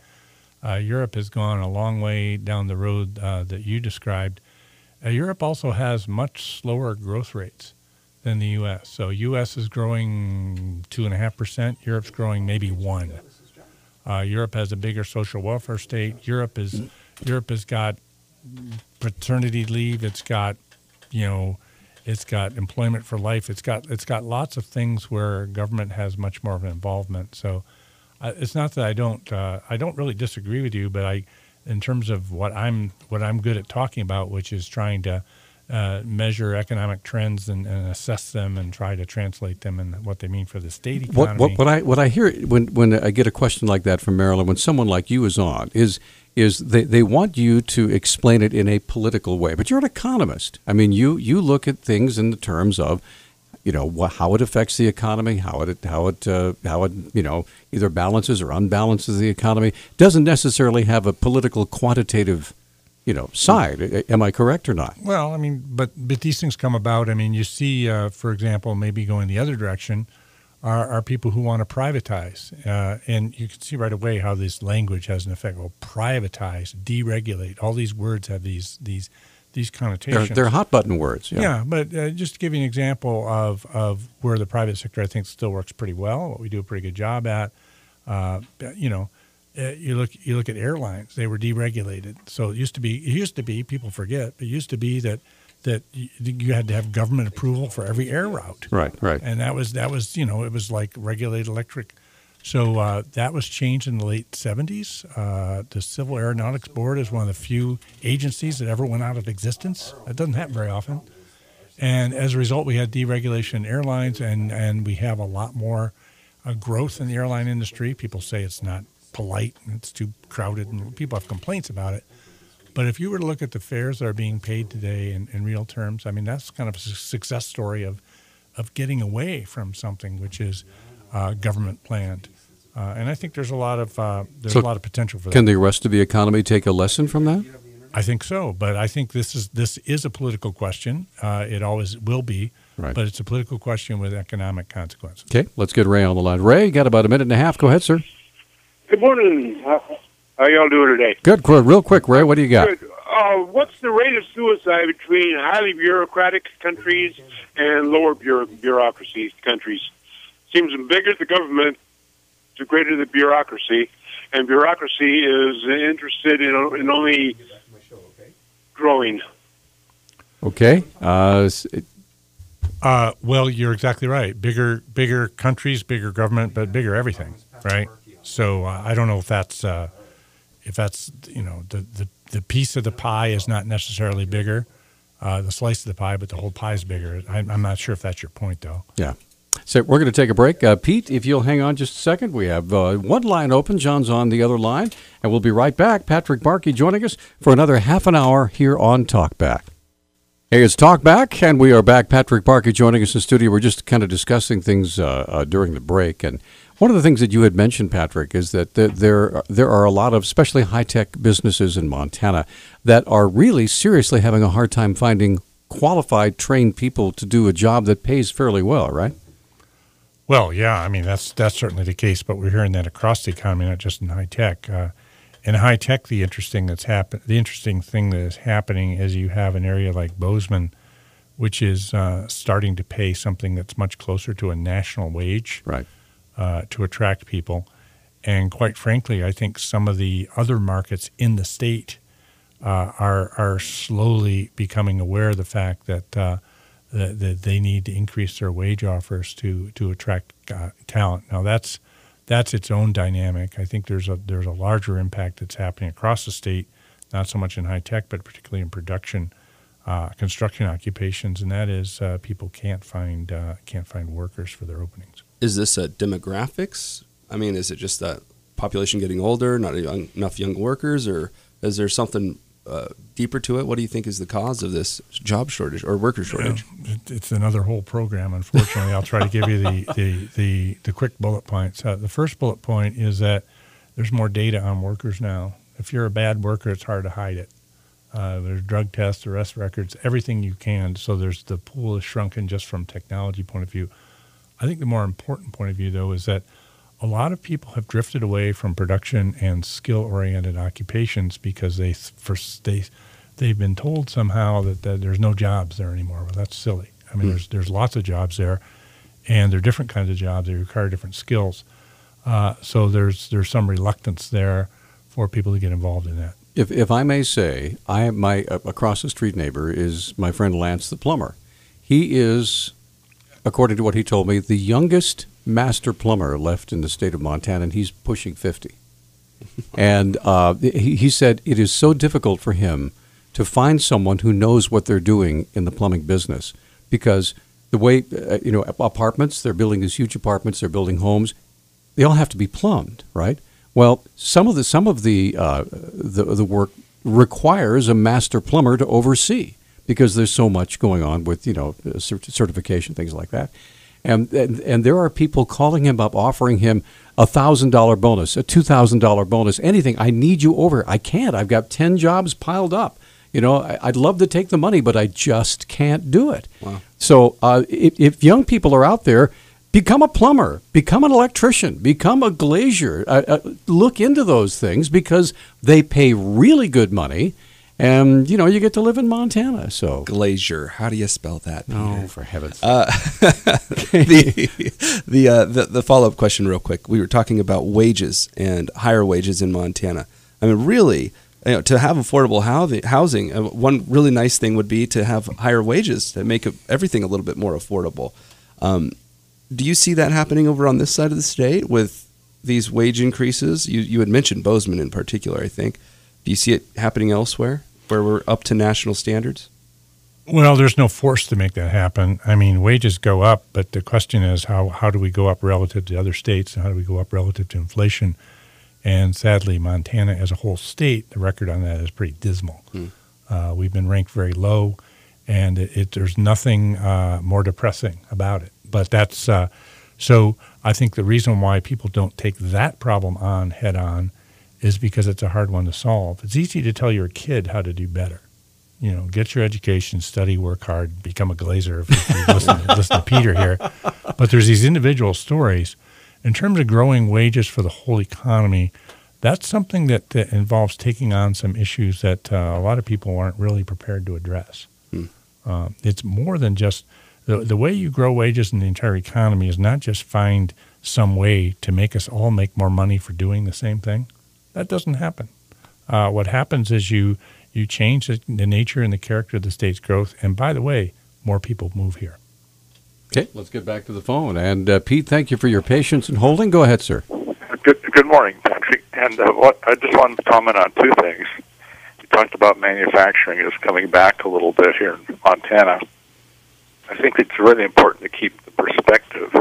Europe has gone a long way down the road that you described. Europe also has much slower growth rates than the U.S. So U.S. is growing 2.5%. Europe's growing maybe 1%. Europe has a bigger social welfare state. Europe has got paternity leave. It's got employment for life. It's got lots of things where government has much more of an involvement. So. It's not that I don't really disagree with you, but in terms of what I'm good at talking about, which is trying to measure economic trends and assess them and try to translate them and what they mean for the state economy.
What I hear when I get a question like that from Marilyn, when someone like you is on, is they want you to explain it in a political way, but you're an economist. I mean, you look at things in the terms of, how it affects the economy, how it either balances or unbalances the economy. Doesn't necessarily have a political quantitative, side. Am I correct or not?
Well, I mean, but these things come about. I mean, you see, for example, maybe going the other direction are people who want to privatize, and you can see right away how this language has an effect. Well, privatize, deregulate. All these words have these these connotations.
They're hot button words.
Yeah, but just to give you an example of where the private sector, I think, still works pretty well, what we do a pretty good job at. You look at airlines; they were deregulated. So it used to be people forget, but it used to be that you had to have government approval for every air route.
Right.
And that was it was like regulated electric. So that was changed in the late 70s. The Civil Aeronautics Board is one of the few agencies that ever went out of existence. That doesn't happen very often. And as a result, we had deregulation in airlines, and we have a lot more growth in the airline industry. People say it's not polite and it's too crowded, and people have complaints about it. But if you were to look at the fares that are being paid today in real terms, I mean, that's kind of a success story of getting away from something which is government planned. And I think there's a lot of potential for that.
Can the rest of the economy take a lesson from that?
I think so, but I think this is a political question. It always will be,
right.
But it's a political question with economic consequences.
Okay, let's get Ray on the line. Ray, you got about a minute and a half. Go ahead, sir.
Good morning. How y'all doing today?
Good. Real quick, Ray, what do you got?
Good. What's the rate of suicide between highly bureaucratic countries and lower bureaucracy countries? Seems the bigger the government, the greater the bureaucracy, and bureaucracy is interested in only growing.
Okay.
Well, you're exactly right. Bigger countries, bigger government, but bigger everything, right? So I don't know if that's the piece of the pie is not necessarily bigger, the slice of the pie, but the whole pie is bigger. I'm not sure if that's your point, though.
Yeah. So we're going to take a break. Pete, if you'll hang on just a second, we have one line open. John's on the other line, and we'll be right back. Patrick Barkey joining us for another half an hour here on Talkback. Hey, it's Talkback, and we are back. Patrick Barkey joining us in the studio. We're just kind of discussing things during the break, and one of the things that you had mentioned, Patrick, is that there are a lot of, especially high-tech businesses in Montana, that are really seriously having a hard time finding qualified, trained people to do a job that pays fairly well, right?
Well, yeah, I mean, that's certainly the case, but we're hearing that across the economy, not just in high tech. In high tech, the interesting thing that is happening is you have an area like Bozeman, which is starting to pay something that's much closer to a national wage,
right,
to attract people. And quite frankly, I think some of the other markets in the state are slowly becoming aware of the fact that that they need to increase their wage offers to attract talent. Now that's its own dynamic. I think there's a larger impact that's happening across the state, not so much in high tech, but particularly in production, construction occupations, and that is people can't find workers for their openings.
Is this demographics? I mean, is it just that population getting older, not enough young workers, or is there something deeper to it? What do you think is the cause of this job shortage or worker shortage?
It's another whole program, unfortunately. I'll try to give you the quick bullet points. The first bullet point is that there's more data on workers now. If you're a bad worker, it's hard to hide it. There's drug tests, arrest records, everything you can. So the pool is shrunken just from technology point of view. I think the more important point of view, though, is that a lot of people have drifted away from production and skill-oriented occupations because they've been told somehow that there's no jobs there anymore. Well, that's silly. I mean, there's lots of jobs there, and there are different kinds of jobs that require different skills. So there's some reluctance there for people to get involved in that.
If I may say, my across the street neighbor is my friend Lance the plumber. He is, according to what he told me, the youngest master plumber left in the state of Montana, and he's pushing 50. And he said it is so difficult for him to find someone who knows what they're doing in the plumbing business, because the way apartments, they're building these huge apartments, they're building homes, they all have to be plumbed, right? Well, some of the work requires a master plumber to oversee, because there's so much going on with certification, things like that. And there are people calling him up, offering him a $1,000 bonus, a $2,000 bonus, anything. I need you over. I can't. I've got 10 jobs piled up. I'd love to take the money, but I just can't do it.
Wow.
So if young people are out there, become a plumber, become an electrician, become a glazier. Look into those things, because they pay really good money, And, you get to live in Montana. So
Glacier. How do you spell that, Peter?
Oh, for heaven's sake.
The follow-up question real quick. We were talking about wages and higher wages in Montana. I mean, really, to have affordable housing, one really nice thing would be to have higher wages to make everything a little bit more affordable. Do you see that happening over on this side of the state with these wage increases? You had mentioned Bozeman in particular, I think. Do you see it happening elsewhere where we're up to national standards?
Well, there's no force to make that happen. I mean, wages go up, but the question is how do we go up relative to other states, and how do we go up relative to inflation? And sadly, Montana as a whole state, the record on that is pretty dismal. We've been ranked very low, and there's nothing more depressing about it. But that's so I think the reason why people don't take that problem on head on is because it's a hard one to solve. It's easy to tell your kid how to do better. Get your education, study, work hard, become a glazer if you listen to Peter here. But there's these individual stories. In terms of growing wages for the whole economy, that's something that involves taking on some issues that a lot of people aren't really prepared to address. It's more than just the way you grow wages in the entire economy is not just find some way to make us all make more money for doing the same thing. That doesn't happen. What happens is you change the nature and the character of the state's growth. And by the way, more people move here.
Okay, let's get back to the phone. And Pete, thank you for your patience and holding. Go ahead, sir.
Good morning, Patrick. And I just wanted to comment on two things. You talked about manufacturing is coming back a little bit here in Montana. I think it's really important to keep the perspective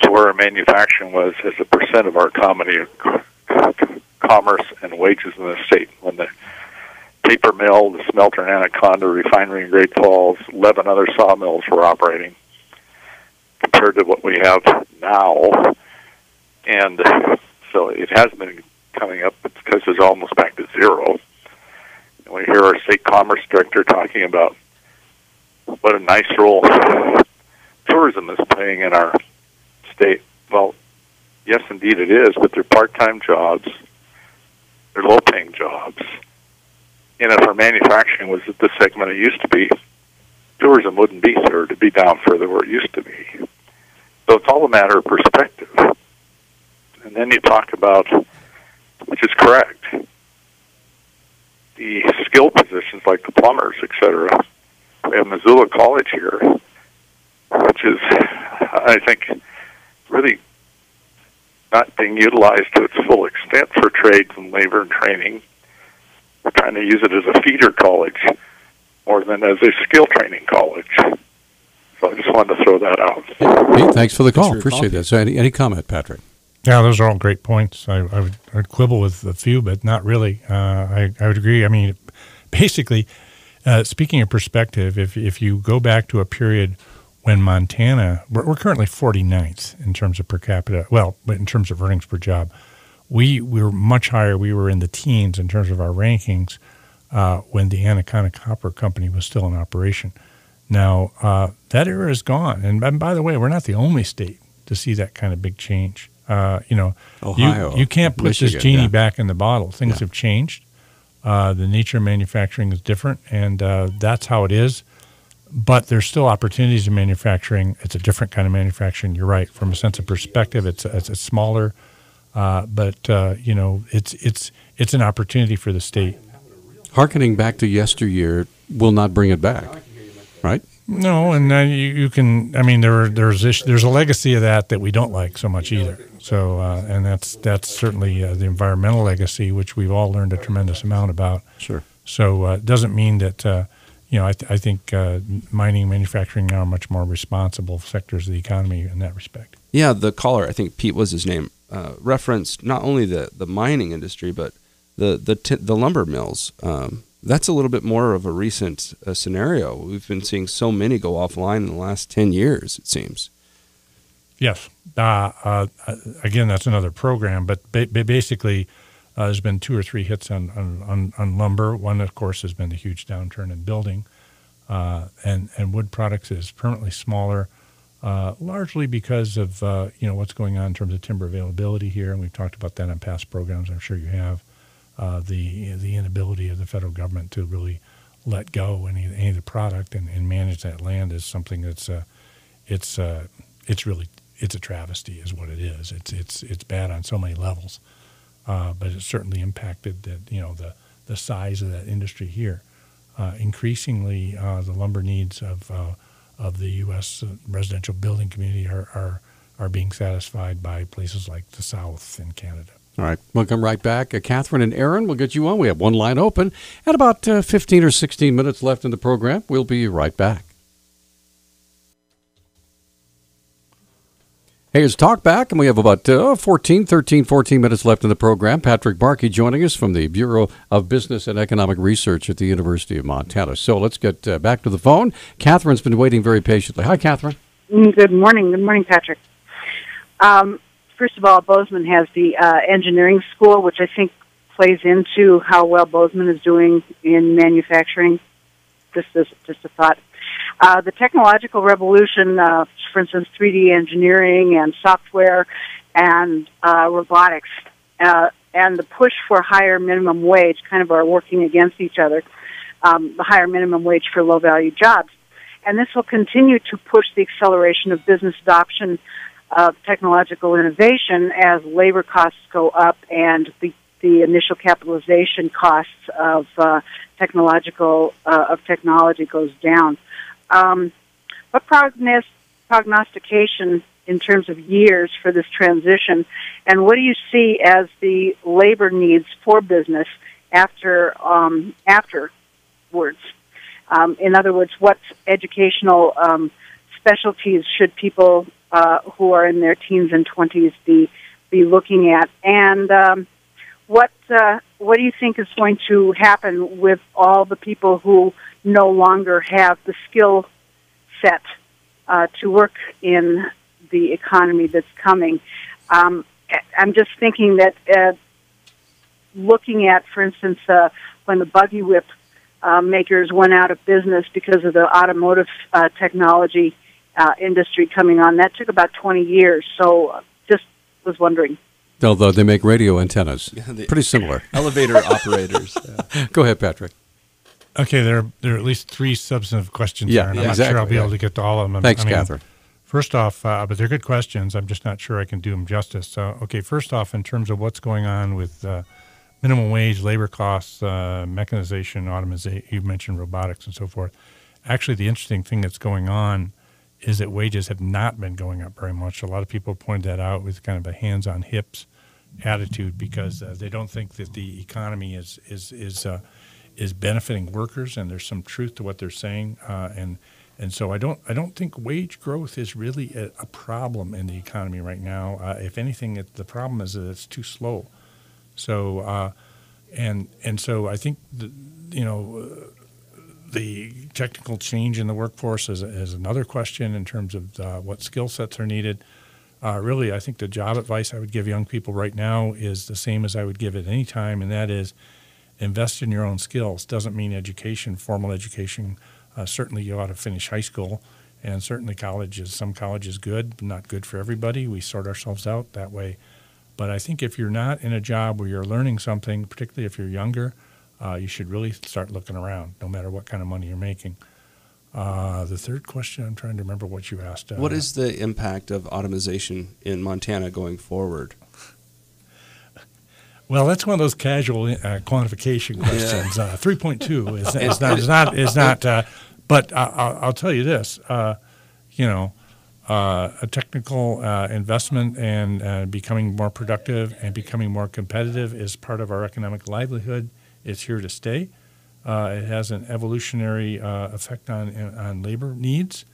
to where manufacturing was as a percent of our economy, commerce, and wages in the state. When the paper mill, the smelter in Anaconda, refinery in Great Falls, 11 other sawmills were operating, compared to what we have now. And so it has been coming up because it's almost back to zero. And we hear our state commerce director talking about what a nice role tourism is playing in our state. Well, yes, indeed it is, but they're part-time jobs. They're low-paying jobs. And if our manufacturing was at the segment it used to be, tourism wouldn't be there. It'd be down further where it used to be. So it's all a matter of perspective. And then you talk about, which is correct, the skill positions like the plumbers, et cetera. We have Missoula College here, which is, I think, really not being utilized to its full extent for trades and labor and training. We're trying to use it as a feeder college more than as a skill training college. So I just wanted to throw that out.
Pete, thanks for the call. Appreciate that. So any comment, Patrick?
Yeah, those are all great points. I would quibble with a few, but not really. I would agree. I mean, basically, speaking of perspective, if you go back to a period when Montana, we're currently 49th in terms of per capita, well, in terms of earnings per job. We were much higher. We were in the teens in terms of our rankings when the Anaconda Copper Company was still in operation. Now, that era is gone. And by the way, we're not the only state to see that kind of big change.
Ohio,
you can't put
Michigan,
this genie back in the bottle. Things have changed. The nature of manufacturing is different, and that's how it is. But there's still opportunities in manufacturing. It's a different kind of manufacturing. You're right. From a sense of perspective, it's smaller, but it's an opportunity for the state.
Harkening back to yesteryear will not bring it back, right?
No, and you can. I mean, there's a legacy of that we don't like so much either. So, and that's certainly the environmental legacy, which we've all learned a tremendous amount about.
Sure.
So it doesn't mean that I think mining and manufacturing now are much more responsible sectors of the economy in that respect.
Yeah, the caller, I think Pete was his name, referenced not only the mining industry but the lumber mills. That's a little bit more of a recent scenario. We've been seeing so many go offline in the last 10 years, it seems.
Yes. Again, that's another program, but basically there's been 2 or 3 hits on lumber. One, of course, has been the huge downturn in building, and wood products is permanently smaller, largely because of what's going on in terms of timber availability here, and we've talked about that on past programs. I'm sure you have. the inability of the federal government to really let go any of the product and manage that land is something that's it's a travesty, is what it is. It's bad on so many levels, but it certainly impacted the size of that industry here. Increasingly, the lumber needs of the U.S. Residential building community are being satisfied by places like the South and Canada.
All right, we'll come right back. Catherine and Aaron, we'll get you on. We have one line open. At about 15 or 16 minutes left in the program, we'll be right back. Hey, it's Talk Back, and we have about 14 minutes left in the program. Patrick Barkey joining us from the Bureau of Business and Economic Research at the University of Montana. So let's get back to the phone. Catherine's been waiting very patiently. Hi, Catherine.
Good morning. Good morning, Patrick. First of all, Bozeman has the engineering school, which I think plays into how well Bozeman is doing in manufacturing. Just a thought. The technological revolution, for instance, 3D engineering and software and robotics, and the push for higher minimum wage kind of are working against each other, the higher minimum wage for low-value jobs. And this will continue to push the acceleration of business adoption of technological innovation as labor costs go up and the initial capitalization costs of technology goes down. What prognostication in terms of years for this transition, and what do you see as the labor needs for business afterwards? In other words, what educational specialties should people who are in their teens and 20s be looking at? And what do you think is going to happen with all the people who no longer have the skill set to work in the economy that's coming? I'm just thinking that looking at, for instance, when the buggy whip makers went out of business because of the automotive technology industry coming on, that took about 20 years. So just was wondering.
Although they make radio antennas. Yeah, pretty similar.
Elevator operators. Yeah.
Go ahead, Patrick.
Okay, there are at least three substantive questions there, and I'm
exactly,
not sure I'll be able to get to all of them.
Thanks, Catherine.
First off, but they're good questions. I'm just not sure I can do them justice. So, okay, first off, in terms of what's going on with minimum wage, labor costs, mechanization, automation, you mentioned robotics and so forth. Actually, the interesting thing that's going on is that wages have not been going up very much. A lot of people point that out with kind of a hands-on-hips attitude because they don't think that the economy is benefiting workers, and there's some truth to what they're saying. And so I don't think wage growth is really a problem in the economy right now. If anything, the problem is that it's too slow. So and so I think the technical change in the workforce is another question in terms of what skill sets are needed. Really, I think the job advice I would give young people right now is the same as I would give at any time, and that is invest in your own skills. Doesn't mean education, formal education. Certainly you ought to finish high school, and certainly some college is good, but not good for everybody. We sort ourselves out that way. But I think if you're not in a job where you're learning something, particularly if you're younger, you should really start looking around, no matter what kind of money you're making. The third question, I'm trying to remember what you asked.
What is the impact of automation in Montana going forward?
Well, that's one of those casual quantification questions. 3.2 is not. But I'll tell you this. A technical investment and becoming more productive and becoming more competitive is part of our economic livelihood. It's here to stay. It has an evolutionary effect on labor needs.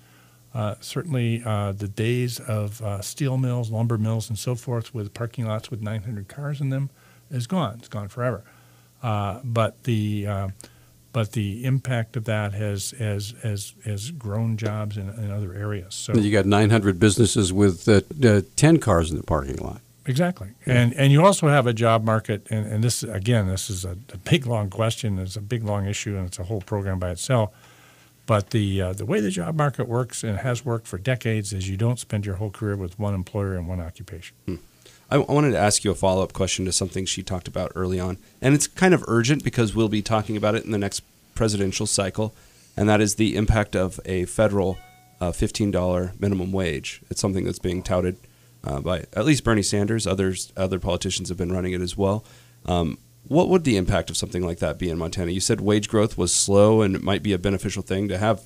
Certainly, the days of steel mills, lumber mills, and so forth with parking lots with 900 cars in them is gone. It's gone forever. But the impact of that has grown jobs in other areas. So
you got 900 businesses with 10 cars in the parking lot.
Exactly, and you also have a job market, and this is a big long question. It's a big long issue, and it's a whole program by itself. But the way the job market works and has worked for decades is you don't spend your whole career with one employer and one occupation.
I wanted to ask you a follow-up question to something she talked about early on. And it's kind of urgent because we'll be talking about it in the next presidential cycle, and that is the impact of a federal $15 minimum wage. It's something that's being touted by at least Bernie Sanders. Other politicians have been running it as well. What would the impact of something like that be in Montana? You said wage growth was slow, and it might be a beneficial thing to have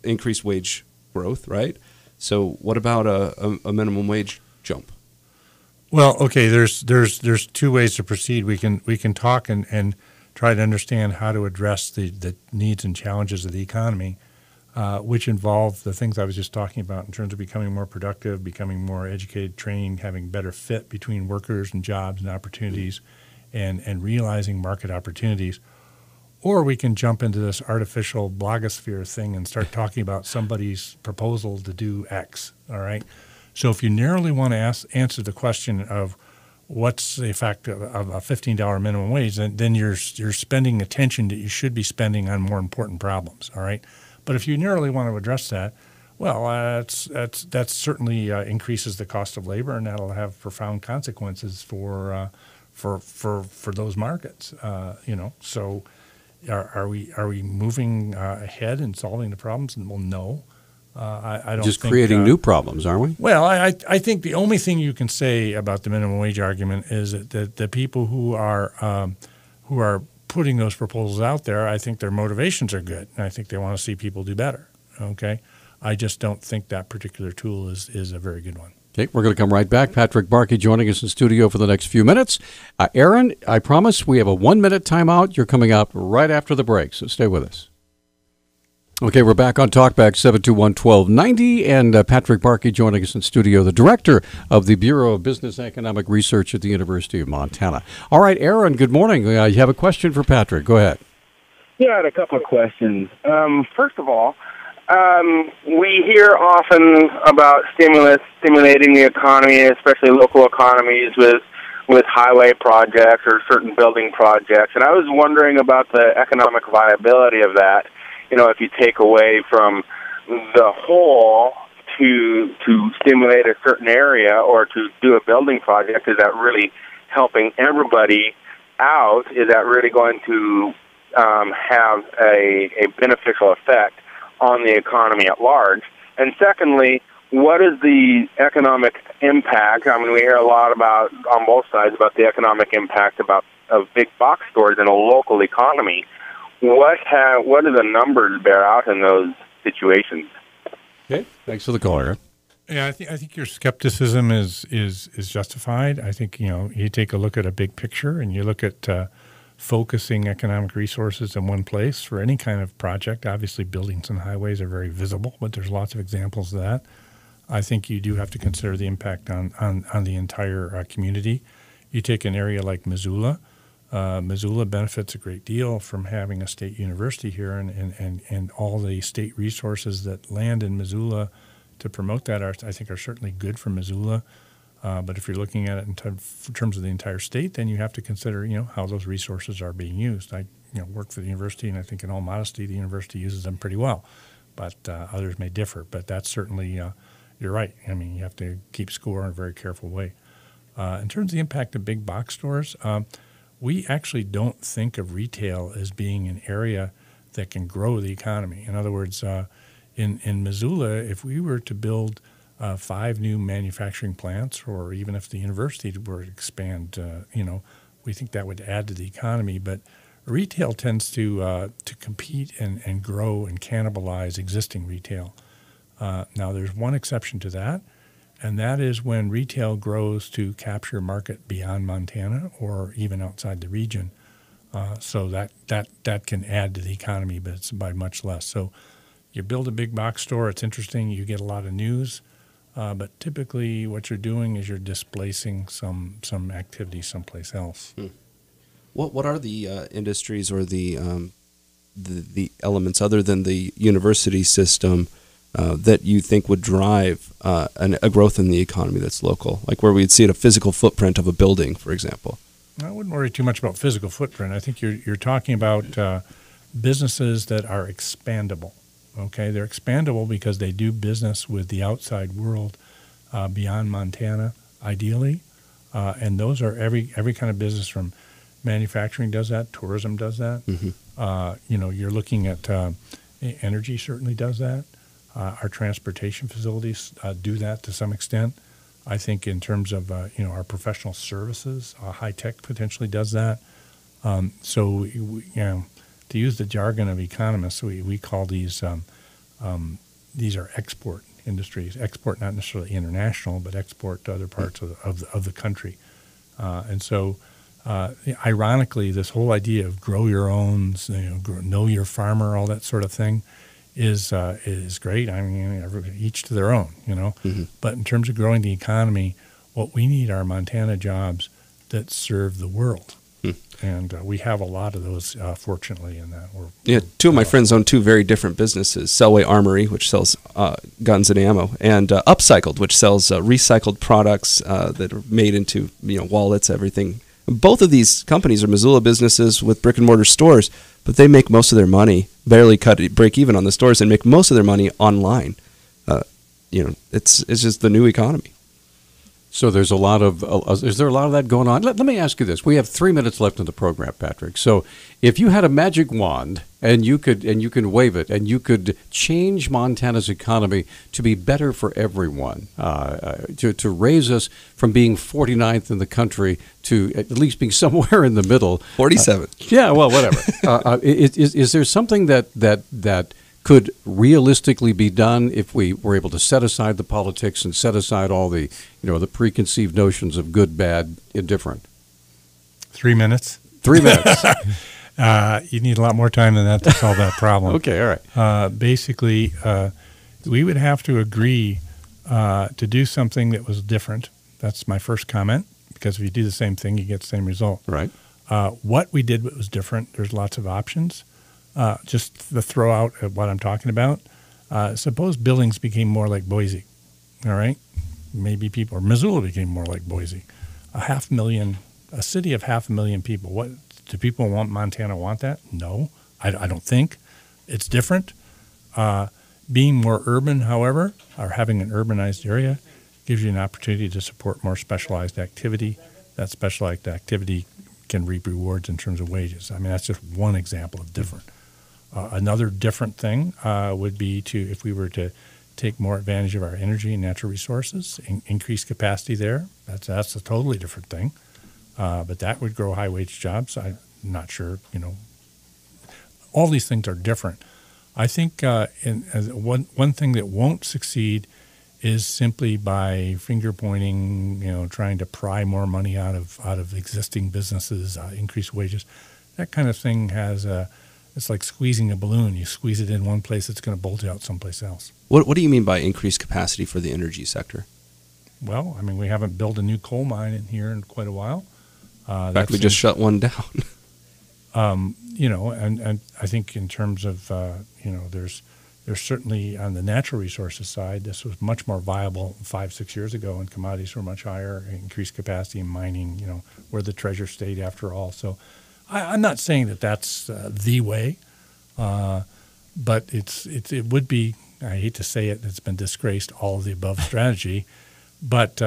increased wage growth, right? So what about a minimum wage jump?
Well, okay, there's two ways to proceed. We can talk and try to understand how to address the needs and challenges of the economy, which involve the things I was just talking about in terms of becoming more productive, becoming more educated, trained, having better fit between workers and jobs and opportunities, and realizing market opportunities. Or we can jump into this artificial blogosphere thing and start talking about somebody's proposal to do X, all right? So if you narrowly want to answer the question of what's the effect of a $15 minimum wage, then you're spending attention that you should be spending on more important problems, all right? But if you narrowly want to address that, well, that certainly increases the cost of labor, and that'll have profound consequences for those markets, So are we moving ahead and solving the problems? Well, no. I don't
just
think,
creating new problems, aren't we?
Well, I think the only thing you can say about the minimum wage argument is that the people who are putting those proposals out there, I think their motivations are good, and I think they want to see people do better. Okay, I just don't think that particular tool is a very good one.
Okay, we're going to come right back. Patrick Barkey joining us in studio for the next few minutes. Aaron, I promise we have a 1-minute timeout. You're coming out right after the break, so stay with us. Okay, we're back on Talkback 721-1290, and Patrick Barkey joining us in studio, the director of the Bureau of Business and Economic Research at the University of Montana. All right, Aaron, good morning. You have a question for Patrick. Go ahead.
Yeah, I had a couple of questions. First of all, we hear often about stimulating the economy, especially local economies, with highway projects or certain building projects. And I was wondering about the economic viability of that. You know, if you take away from the whole to stimulate a certain area or to do a building project, is that really helping everybody out? Is that really going to have a beneficial effect on the economy at large? And secondly, what is the economic impact? I mean, we hear a lot about, on both sides, about the economic impact of big box stores in a local economy. What do the numbers bear out in those situations?
Okay, thanks for the call, Aaron.
Yeah, I think your skepticism is justified. I think you take a look at a big picture and you look at focusing economic resources in one place for any kind of project. Obviously, buildings and highways are very visible, but there's lots of examples of that. I think you do have to consider the impact on the entire community. You take an area like Missoula. Missoula benefits a great deal from having a state university here, and all the state resources that land in Missoula to promote that I think are certainly good for Missoula. But if you're looking at it in terms of the entire state, then you have to consider how those resources are being used. I work for the university, and I think in all modesty the university uses them pretty well, but others may differ. But that's certainly you're right. I mean, you have to keep score in a very careful way. In terms of the impact of big box stores, we actually don't think of retail as being an area that can grow the economy. In other words, in Missoula, if we were to build 5 new manufacturing plants, or even if the university were to expand, we think that would add to the economy. But retail tends to compete and grow and cannibalize existing retail. Now, there's one exception to that, and that is when retail grows to capture market beyond Montana or even outside the region. So that can add to the economy, but it's by much less. So you build a big box store, it's interesting, you get a lot of news, but typically what you're doing is you're displacing some activity someplace else.
What are the industries or the elements other than the university system that you think would drive a growth in the economy that's local, like where we'd see a physical footprint of a building, for example?
I wouldn't worry too much about physical footprint. I think you're talking about businesses that are expandable. Okay, they're expandable because they do business with the outside world beyond Montana, ideally, And those are every kind of business from manufacturing does that, tourism does that. You're looking at energy certainly does that. Our transportation facilities do that to some extent. I think in terms of our professional services, high tech potentially does that. To use the jargon of economists, we call these are export industries. Export, not necessarily international, but export to other parts of the country. Ironically, this whole idea of grow your own, know your farmer, all that sort of thing, is great. I mean, each to their own, But in terms of growing the economy, what we need are Montana jobs that serve the world. And we have a lot of those, fortunately, in that.
Two of my friends own two very different businesses, Selway Armory, which sells guns and ammo, and Upcycled, which sells recycled products that are made into wallets, everything. Both of these companies are Missoula businesses with brick-and-mortar stores, but they make most of their money, barely break even on the stores, and make most of their money online. It's just the new economy.
So there's a lot of is there a lot of that going on? Let me ask you this: we have 3 minutes left in the program, Patrick. So if you had a magic wand and you could wave it and you could change Montana's economy to be better for everyone, to raise us from being 49th in the country to at least being somewhere in the middle,
47.
Yeah, well, whatever. Is there something that could realistically be done if we were able to set aside the politics and set aside all the, the preconceived notions of good, bad, indifferent?
3 minutes.
3 minutes.
You need a lot more time than that to solve that problem.
Okay, all right.
Basically, we would have to agree to do something that was different. That's my first comment, because if you do the same thing, you get the same result.
Right.
What we did was different. There's lots of options. Just to throw out what I'm talking about, suppose Billings became more like Boise, all right? Maybe or Missoula became more like Boise. A city of 500,000 people. What do people want? Montana want that? No, I don't think. It's different. Being more urban, however, or having an urbanized area gives you an opportunity to support more specialized activity. That specialized activity can reap rewards in terms of wages. I mean, that's just one example of different. Another different thing would be if we were to take more advantage of our energy and natural resources, increase capacity there. That's a totally different thing. But that would grow high-wage jobs. I'm not sure, All these things are different. I think one thing that won't succeed is simply by finger-pointing, trying to pry more money out of existing businesses, increase wages. That kind of thing it's like squeezing a balloon. You squeeze it in one place, it's going to bulge out someplace else.
What do you mean by increased capacity for the energy sector?
Well, I mean, we haven't built a new coal mine in here in quite a while.
In fact, we just shut one down.
And I think in terms of, there's certainly on the natural resources side, this was much more viable 5-6 years ago, and commodities were much higher, increased capacity in mining, where the treasure stayed after all. So I'm not saying that that's the way, but it would be, I hate to say it, it's been disgraced, all of the above strategy. But,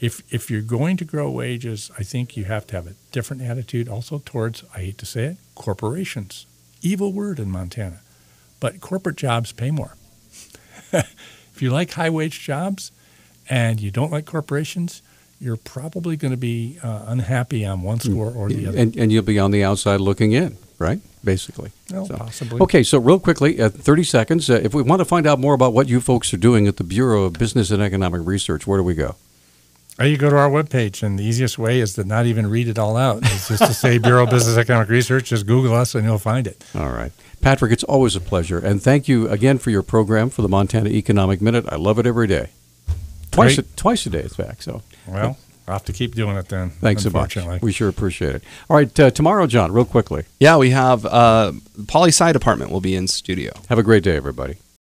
if you're going to grow wages, I think you have to have a different attitude also towards, I hate to say it, corporations. Evil word in Montana. But corporate jobs pay more. If you like high-wage jobs and you don't like corporations, you're probably going to be unhappy on one score or the other.
And you'll be on the outside looking in, right? Basically.
Well, possibly.
Okay, so real quickly, 30 seconds. If we want to find out more about what you folks are doing at the Bureau of Business and Economic Research, where do we go?
You go to our webpage, and the easiest way is to not even read it all out. It's just to say Bureau of Business and Economic Research. Just Google us, and you'll find it.
All right. Patrick, it's always a pleasure. And thank you again for your program for the Montana Economic Minute. I love it every day. Twice a day, in fact. So.
Well, I'll have to keep doing it then.
Thanks so much. We sure appreciate it. All right, tomorrow, John, real quickly.
Yeah, we have Poli Sci Department will be in studio.
Have a great day, everybody.